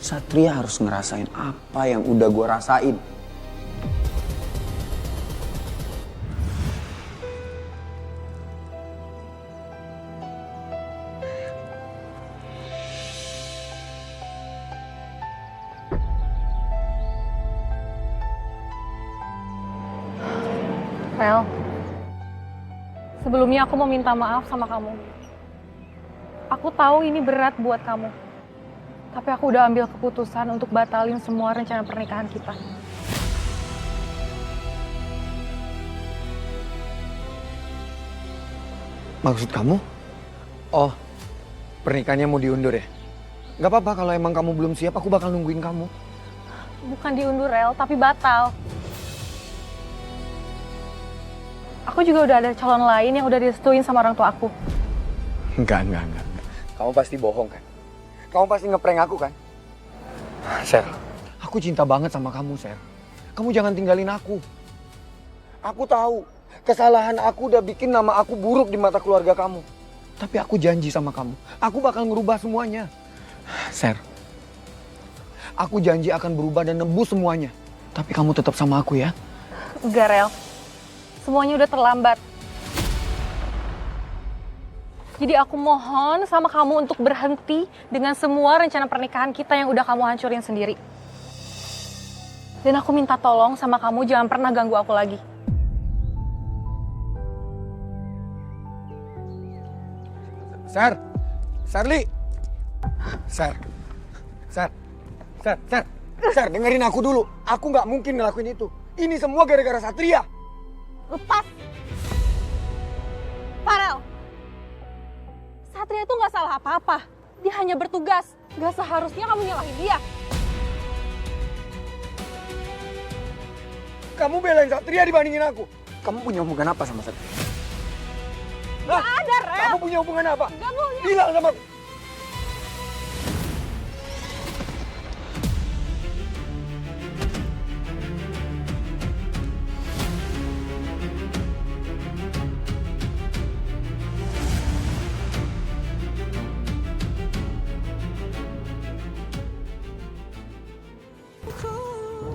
Satria harus ngerasain apa yang udah gue rasain. Rel, sebelumnya aku mau minta maaf sama kamu. Aku tahu ini berat buat kamu. Tapi aku udah ambil keputusan untuk batalin semua rencana pernikahan kita. Maksud kamu? Oh, pernikahannya mau diundur ya? Gak apa-apa kalau emang kamu belum siap, aku bakal nungguin kamu. Bukan diundur, Rel, tapi batal. Aku juga udah ada calon lain yang udah direstuin sama orang tua aku. Enggak. Kamu pasti bohong kan? Kamu pasti ngeprank aku kan? Ser, aku cinta banget sama kamu, Ser. Kamu jangan tinggalin aku. Aku tahu, kesalahan aku udah bikin nama aku buruk di mata keluarga kamu. Tapi aku janji sama kamu, aku bakal ngerubah semuanya. Ser, aku janji akan berubah dan nebus semuanya. Tapi kamu tetap sama aku ya? Enggak, Rel. Semuanya udah terlambat. Jadi aku mohon sama kamu untuk berhenti dengan semua rencana pernikahan kita yang udah kamu hancurin sendiri. Dan aku minta tolong sama kamu jangan pernah ganggu aku lagi. Sar, Sarli, Sar, dengerin aku dulu. Aku nggak mungkin ngelakuin itu. Ini semua gara-gara Satria. Lepas. Farel. Satria itu nggak salah apa-apa. Dia hanya bertugas. Gak seharusnya kamu nyalahin dia. Kamu belain Satria dibandingin aku. Kamu punya hubungan apa sama Satria? Gak ada, Rel. Kamu punya hubungan apa? Gak punya. Bilang sama aku.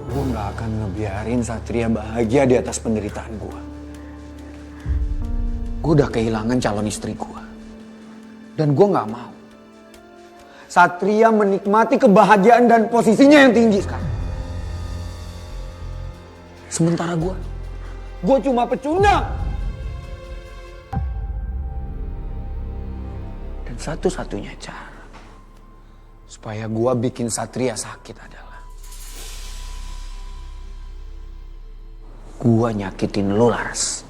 Gue gak akan ngebiarin Satria bahagia di atas penderitaan gue. Gue udah kehilangan calon istri gue. Dan gue gak mau Satria menikmati kebahagiaan dan posisinya yang tinggi sekarang. Sementara gue cuma pecundang. Dan satu-satunya cara supaya gue bikin Satria sakit adalah gua nyakitin lo, Laras.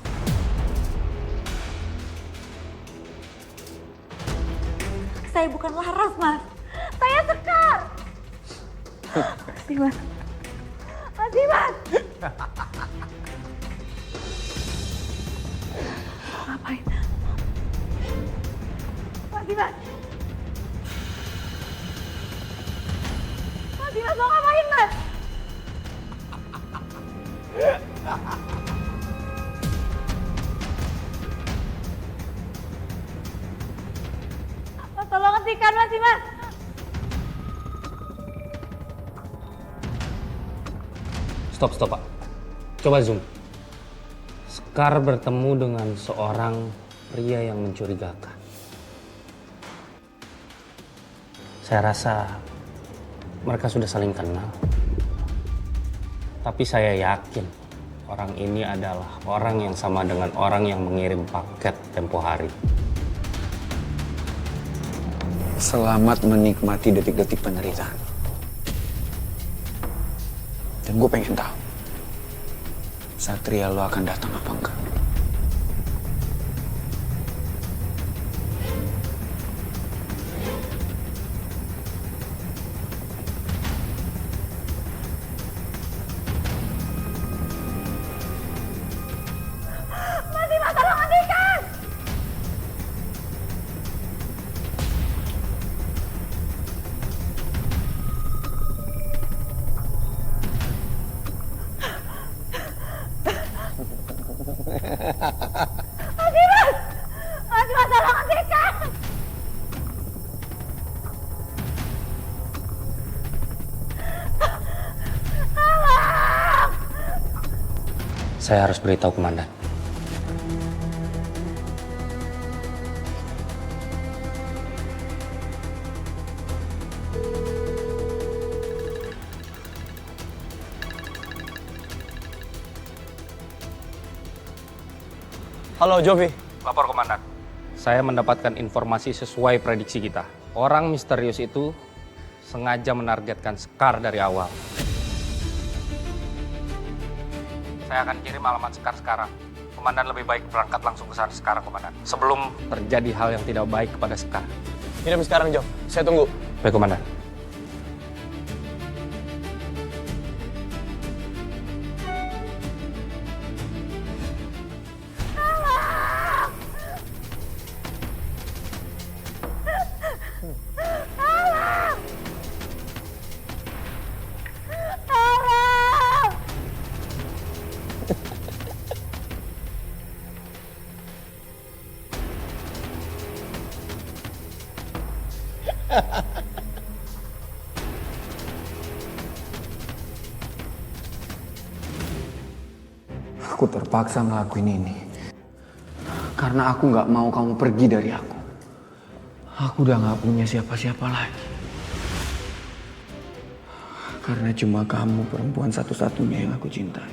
Saya bukan Laras, Mas. Saya Sekar. Mas Dimas. Mas Dimas. Ngapain? Mas Dimas. Mas Dimas mau ngapain, Mas? Mas, tolong hentikan Mas Dimas. Stop Pak. Coba zoom. Sekar bertemu dengan seorang pria yang mencurigakan. Saya rasa mereka sudah saling kenal. Tapi saya yakin orang ini adalah orang yang sama dengan orang yang mengirim paket tempo hari. Selamat menikmati detik-detik penderitaan. Dan gue pengen tahu, Satria lo akan datang apa enggak? Mas Dimas, tolong hentikan. Mas Dimas! Mas Dimas, tolong hentikan! Tolong! Saya harus beritahu komandan. Halo, Jovi. Lapor komandan. Saya mendapatkan informasi sesuai prediksi kita. Orang misterius itu sengaja menargetkan Sekar dari awal. Saya akan kirim alamat Sekar sekarang. Komandan lebih baik berangkat langsung ke sana sekarang, komandan. Sebelum terjadi hal yang tidak baik kepada Sekar. Kirim sekarang, Jo. Saya tunggu. Baik, komandan. Aku terpaksa ngelakuin ini karena aku nggak mau kamu pergi dari aku. Aku udah gak punya siapa-siapa lagi. Karena cuma kamu perempuan satu-satunya yang aku cintai.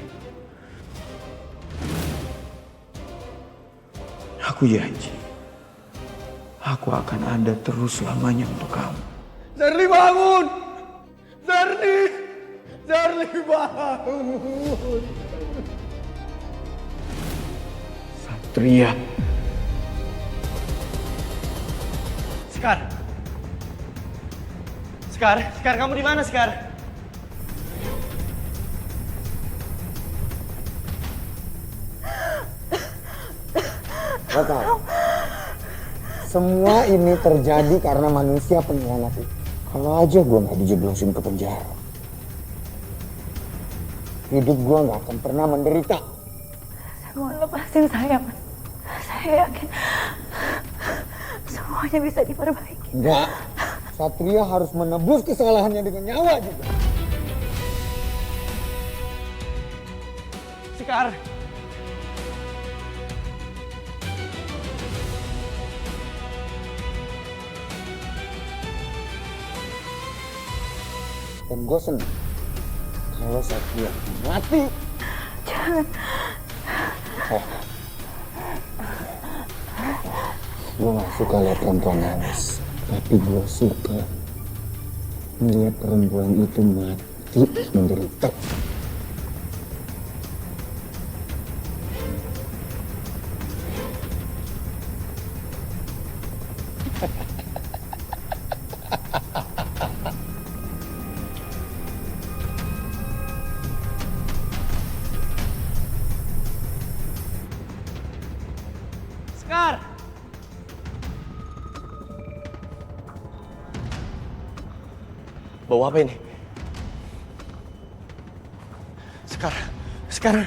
Aku janji, aku akan ada terus selamanya untuk kamu. Zarli bangun! Zarli! Zarli bangun! Satria. Sekar, kamu di mana, Sekar? Gak tahu. Semua ini terjadi karena manusia pengkhianat itu. Kalau aja gue gak dijeblosin ke penjara, hidup gue gak akan pernah menderita. Mohon lepasin saya, Mas. Saya yakin semuanya bisa diperbaiki. Enggak. Satria harus menebus kesalahannya dengan nyawa juga. Sekar! Dan gue senang kalau Satria mati. Jangan. Gue gak suka lihat perempuan nangis, tapi gue suka melihat perempuan itu mati menderita. Sekar! Bawa apa ini? Sekar! Sekar!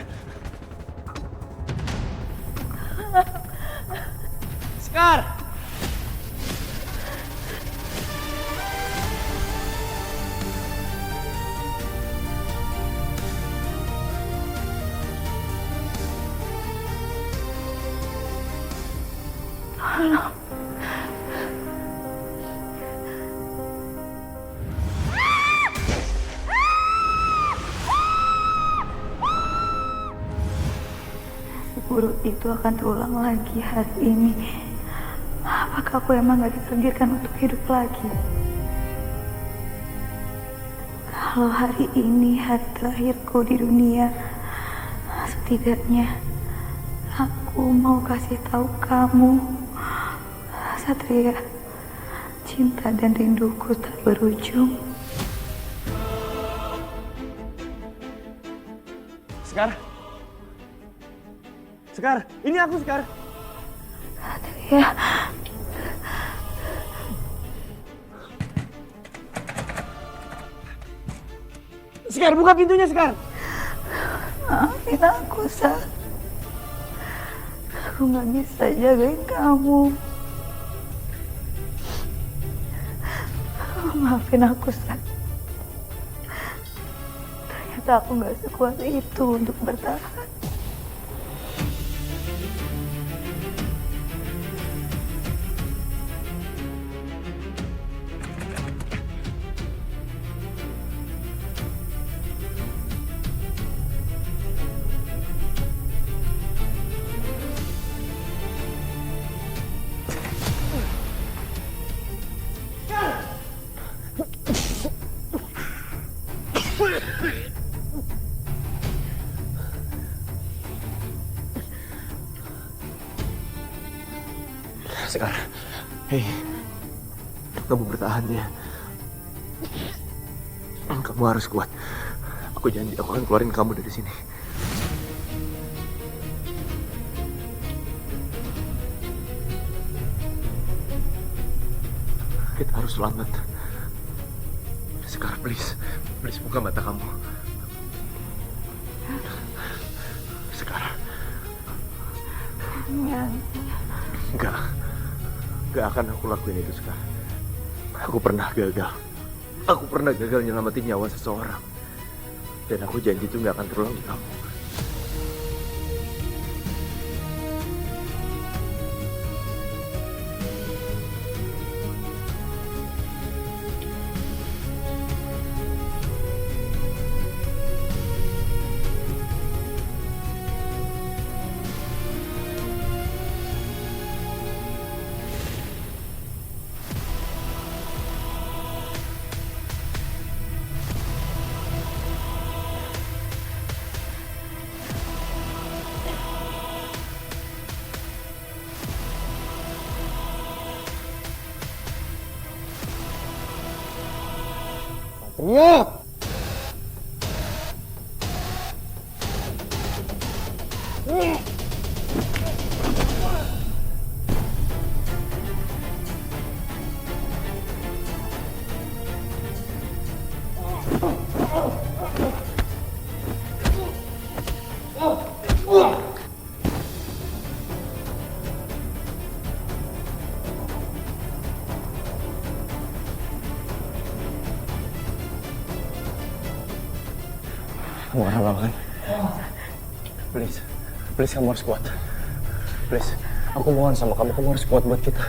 Sekar! Tolong. Buruk itu akan terulang lagi hari ini. Apakah aku emang gak ditakdirkan untuk hidup lagi? Kalau hari ini hari terakhirku di dunia, setidaknya aku mau kasih tahu kamu, Satria, cinta dan rinduku tak berujung. Sekar! Sekar! Ini aku, Sekar! Satria. Sekar, buka pintunya, Sekar! Maafin aku, Sat. Aku gak bisa jagain kamu. Maafin aku, Sat. Ternyata aku gak sekuat itu untuk bertahan. Sekar, hei, kamu bertahan ya. Kamu harus kuat. Aku janji aku akan keluarin kamu dari sini. Kita harus selamat. Sekar, please buka mata kamu. Sekar. Enggak akan aku lakuin itu sekarang. Aku pernah gagal. Aku pernah gagal nyelamatin nyawa seseorang. Dan aku janji itu nggak akan terulang di kamu. Teriak! Kamu gak apa-apa kan? Please, please kamu harus kuat. Please, aku mohon sama kamu harus kuat buat kita.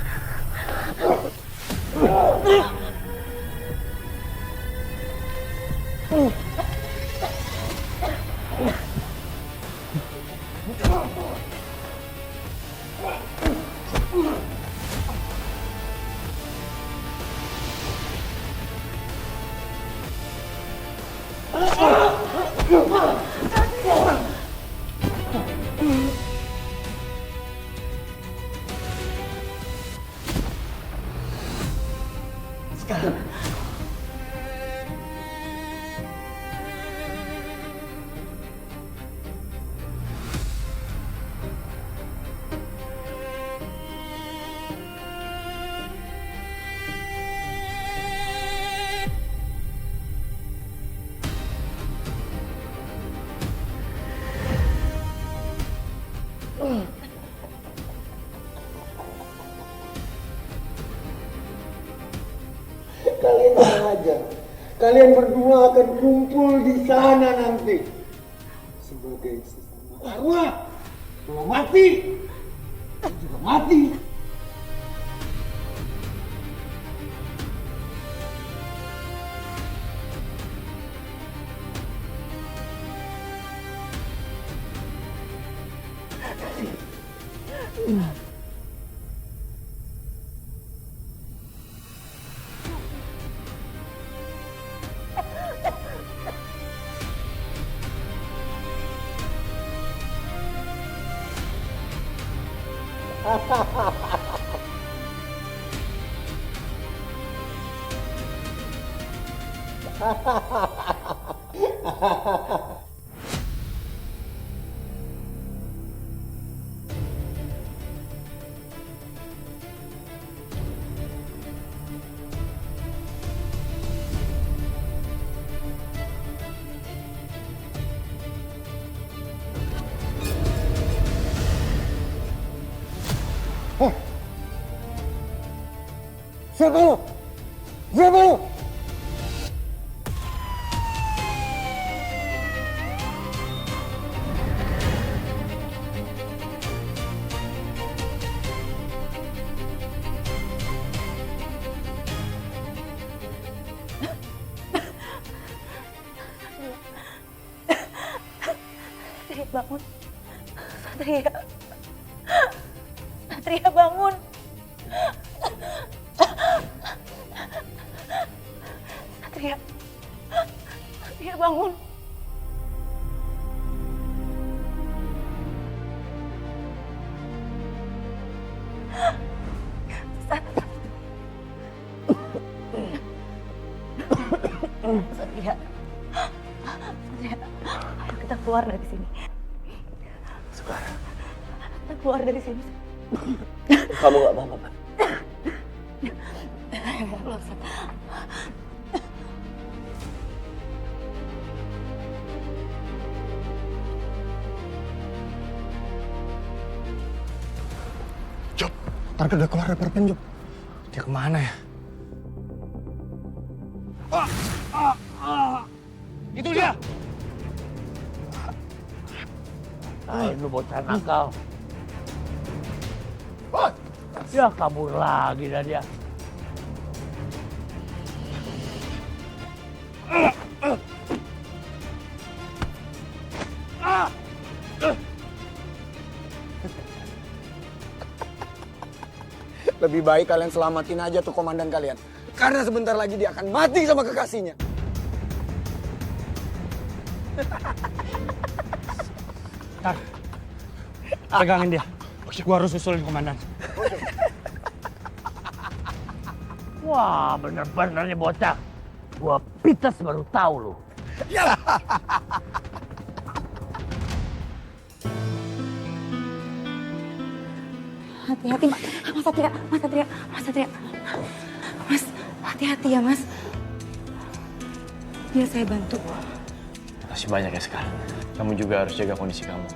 Kalian tenang aja. Kalian berdua akan kumpul di sana nanti. Sebagai sesama arwah. Kalau mati, juga mati. Siapa lu? Siapa lu? Satria bangun. Satria. Satria bangun. Satria. Satria bangun. Satria. Satria. Ayo kita keluar dari sini. Sekarang. Kita keluar dari sini. Kamu gak apa-apa, Pak? Job, Target udah keluar dari perpen, Job. Dia kemana ya? Itu dia! Lu bocah nakal. Ya kabur lagi dah dia. Lebih baik kalian selamatin aja tuh komandan kalian. Karena sebentar lagi dia akan mati sama kekasihnya. Tar, pegangin dia. Gua harus susulin komandan. Wah, bener-bener nih bocah. Gua pites baru tahu lu. Hati-hati, Mas Satria. Mas, hati-hati ya, Mas. Biar saya bantu. Makasih banyak ya, Sekar. Kamu juga harus jaga kondisi kamu.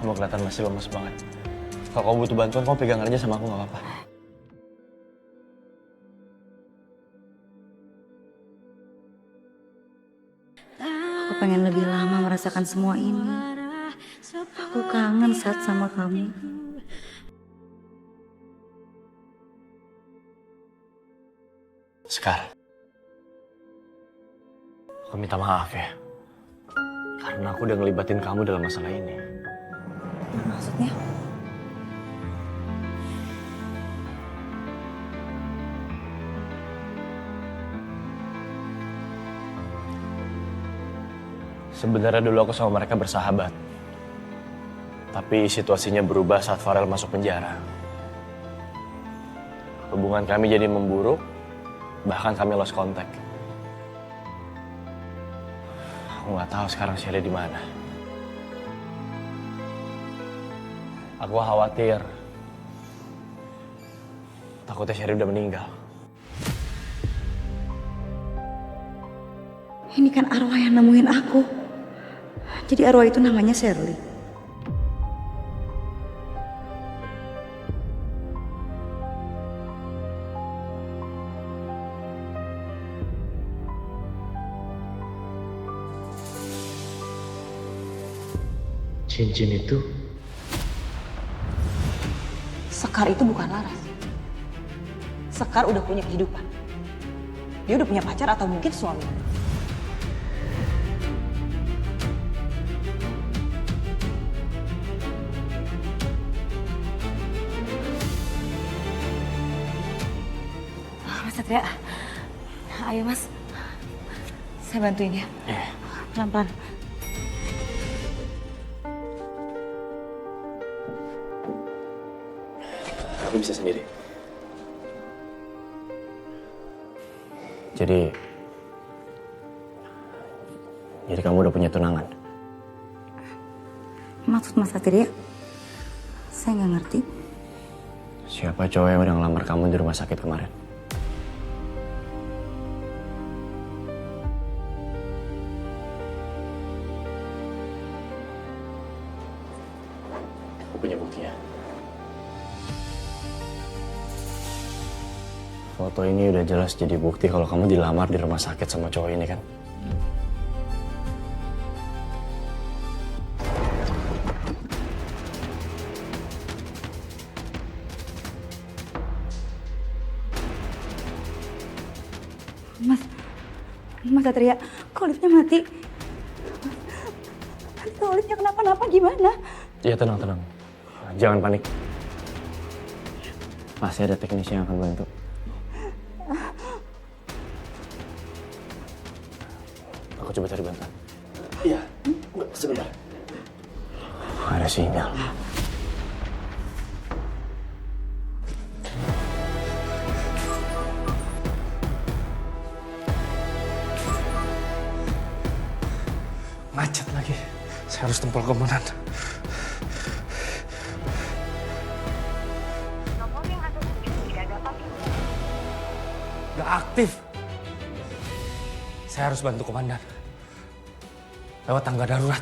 Kamu kelihatan masih lemes banget. Kalau kamu butuh bantuan, kamu pegang aja sama aku, nggak apa-apa. Aku pengen lebih lama merasakan semua ini. Aku kangen saat sama kamu. Sekar, aku minta maaf ya. Karena aku udah ngelibatin kamu dalam masalah ini. Maksudnya? Sebenarnya dulu aku sama mereka bersahabat. Tapi situasinya berubah saat Farel masuk penjara. Hubungan kami jadi memburuk, bahkan kami lost contact. Aku nggak tahu sekarang Shelly di mana. Aku khawatir. Takutnya Shelly udah meninggal. Ini kan arwah yang nemuin aku. Jadi arwah itu namanya Shirley. Cincin itu? Sekar itu bukan Laras. Sekar udah punya kehidupan. Dia udah punya pacar atau mungkin suami. Mas Satria, ayo Mas. Saya bantuin ya. Pelan-pelan. Aku bisa sendiri. Jadi kamu udah punya tunangan? Maksud Mas Satria? Saya nggak ngerti. Siapa cowok yang udah ngelamar kamu di rumah sakit kemarin? Aku punya buktinya. Foto ini udah jelas jadi bukti kalau kamu dilamar di rumah sakit sama cowok ini kan? Mas Satria, kok liftnya mati? Kalau liftnya kenapa-napa gimana? Iya, tenang. Jangan panik. Pasti ada teknisi yang akan bantu. Aku coba cari bantuan. Iya, sebentar. Ada sinyal. Macet lagi. Saya harus tempel komandan. Nomor yang Anda tuju tidak dapat dihubungi. Gak aktif. Saya harus bantu komandan. Lewat tangga darurat.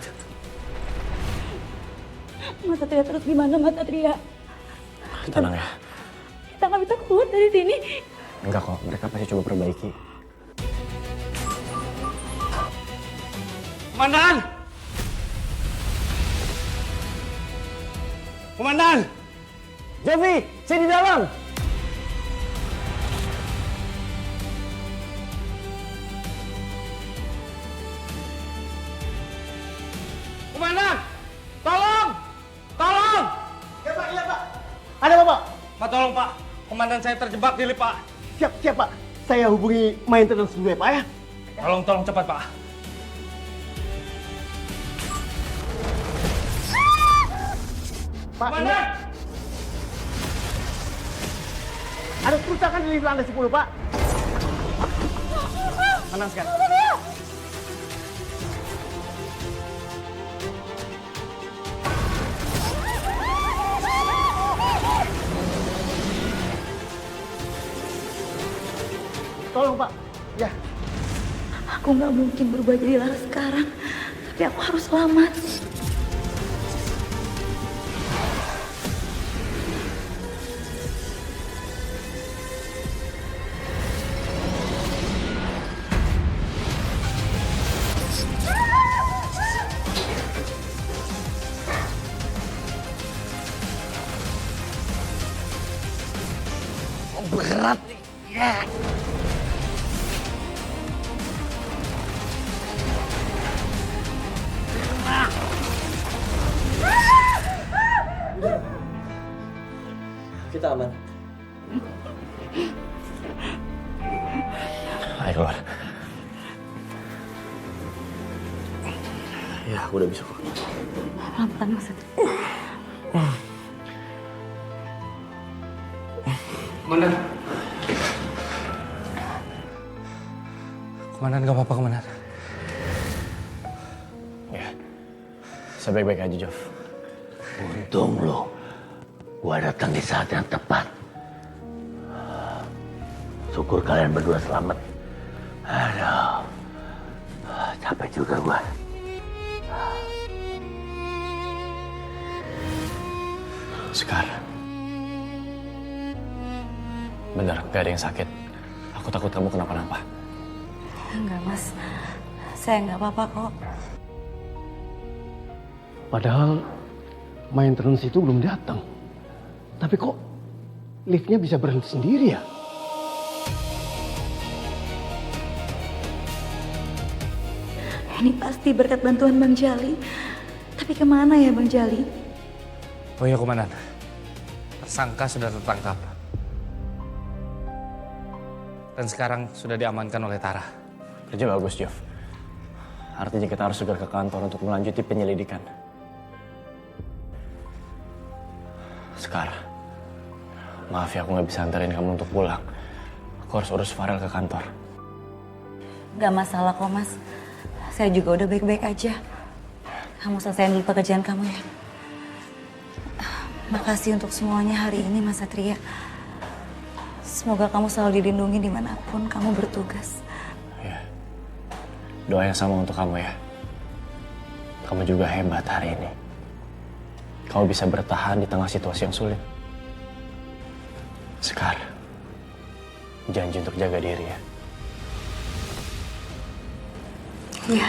Mas Satria terus gimana Mas Satria? Tenang ya. Kita nggak bisa keluar dari sini. Enggak kok, mereka pasti coba perbaiki. Komandan! Komandan! Jeffy, saya di dalam. Komandan! Tolong! Tolong! Iya Pak. Ada apa Pak? Pak, tolong Pak. Komandan saya terjebak di lift Pak. Siap Pak. Saya hubungi maintenance dulu ya Pak ya. Tolong cepat Pak. Pak, Komandan! ada kerusakan di lift lantai 10 Pak. tenang sekarang. Tolong Pak. Ya. Aku nggak mungkin berubah jadi Lara sekarang. Tapi aku harus selamat. Berat nih. Ya. Kita aman. Ayo keluar. Ya, aku udah bisa kok. Pelan-pelan Mas Satria. Komandan. Komandan gak apa-apa, Komandan. Ya, saya baik-baik aja, Jov. Untung lo, gua datang di saat yang tepat. Syukur kalian berdua selamat. Aduh, capek juga gua. Sekarang. Benar, gak ada yang sakit. Aku takut kamu kenapa-napa. Enggak Mas, saya nggak apa-apa kok. Padahal maintenance itu belum datang. Tapi kok liftnya bisa berhenti sendiri ya? Ini pasti berkat bantuan Bang Jali. Tapi kemana ya Bang Jali? Oh iya, Komandan. Tersangka sudah tertangkap. Dan sekarang sudah diamankan oleh Tara. Kerja bagus, Jov. Artinya kita harus segera ke kantor untuk melanjuti penyelidikan. Sekarang, maaf ya aku nggak bisa antarin kamu untuk pulang. Aku harus urus Farel ke kantor. Gak masalah kok Mas. Saya juga udah baik-baik aja. Kamu selesaiin dulu pekerjaan kamu ya. Makasih untuk semuanya hari ini Mas Satria. Semoga kamu selalu dilindungi dimanapun kamu bertugas. Ya. Doa yang sama untuk kamu ya. Kamu juga hebat hari ini. Kamu bisa bertahan di tengah situasi yang sulit. Sekarang, janji untuk jaga diri ya. Iya.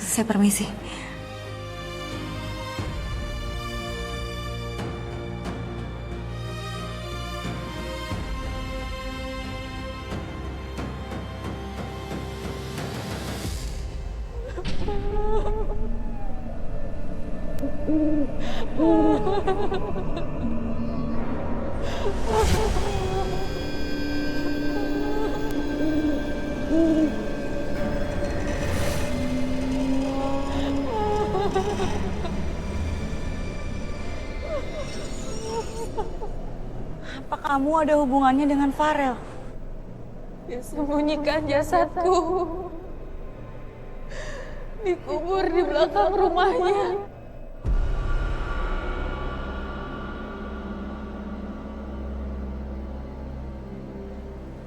Saya permisi. Apa kamu ada hubungannya dengan Farel? Dia sembunyikan jasadku. Dikubur di belakang rumahnya.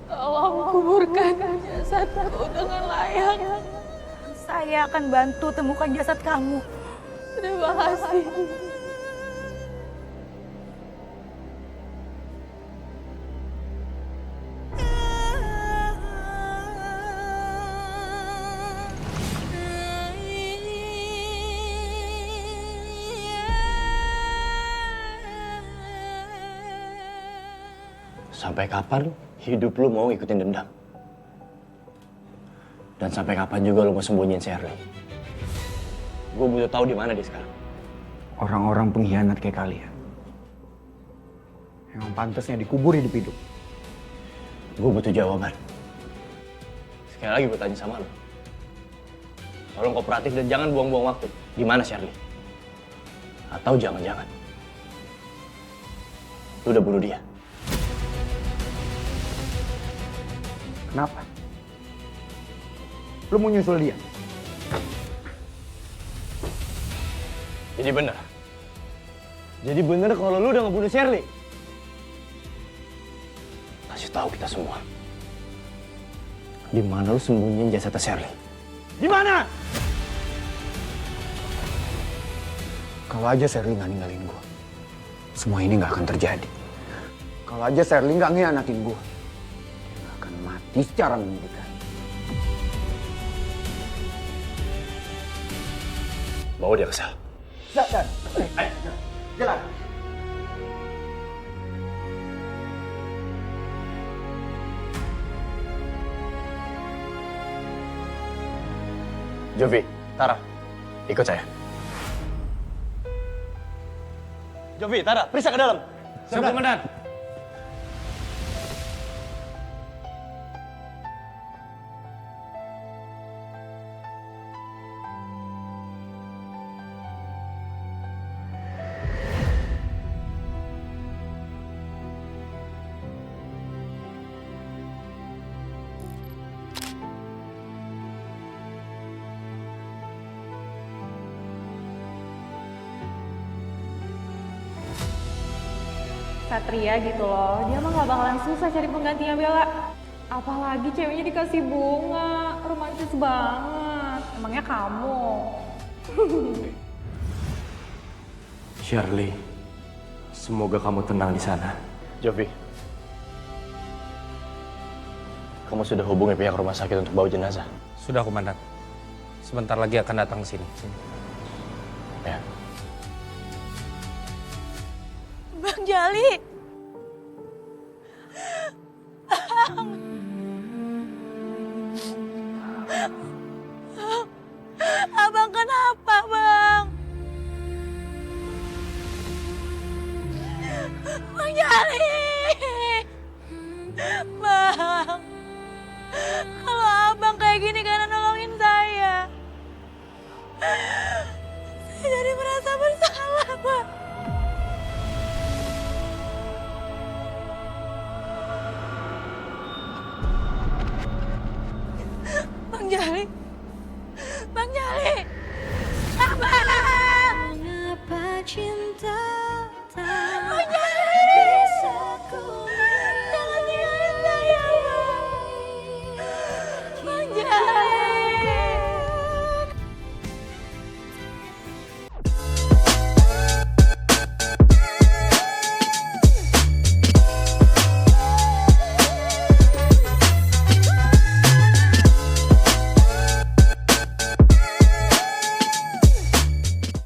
Tolong kuburkan jasadku dengan layak. Saya akan bantu temukan jasad kamu. Terima kasih. Sampai kapan hidup lu mau ikutin dendam? Dan sampai kapan juga lu mau sembunyiin Shirley? Gue butuh tahu di mana dia sekarang. Orang-orang pengkhianat kayak kalian. Yang pantasnya dikubur hidup-hidup. Gue butuh jawaban. Sekali lagi gue tanya sama lu. Tolong kooperatif dan jangan buang-buang waktu. Di mana Shirley? Atau jangan-jangan lu udah bunuh dia? Kenapa? Lu mau nyusul dia? Jadi bener? Jadi bener kalau lu udah ngebunuh Shirley? Kasih tahu kita semua. Di mana lu sembunyiin jasad Shirley? Di mana? Kalau aja Shirley nggak ninggalin gue, semua ini nggak akan terjadi. Kalau aja Shirley nggak ngianatin gue, dia nggak akan mati secara menyedihkan. Bawa dia ke sel. Dan, jalan. Jovi, Tara, ikut saya. Jovi, Tara, periksa ke dalam. Siap, Komandan. Satria gitu loh, dia mah gak bakalan susah cari penggantinya Bella. Apalagi ceweknya dikasih bunga, romantis banget. Emangnya kamu? Shirley, semoga kamu tenang di sana. Jovi, kamu sudah hubungi pihak rumah sakit untuk bawa jenazah? Sudah, Komandan. Sebentar lagi akan datang ke sini. Ya. Bang Jali. Abang kenapa, Bang? Bang Jali. Bang. Kalau Abang kayak gini karena nolongin saya. Saya jadi merasa bersalah, Bang. Bang Jali. Bang Jali.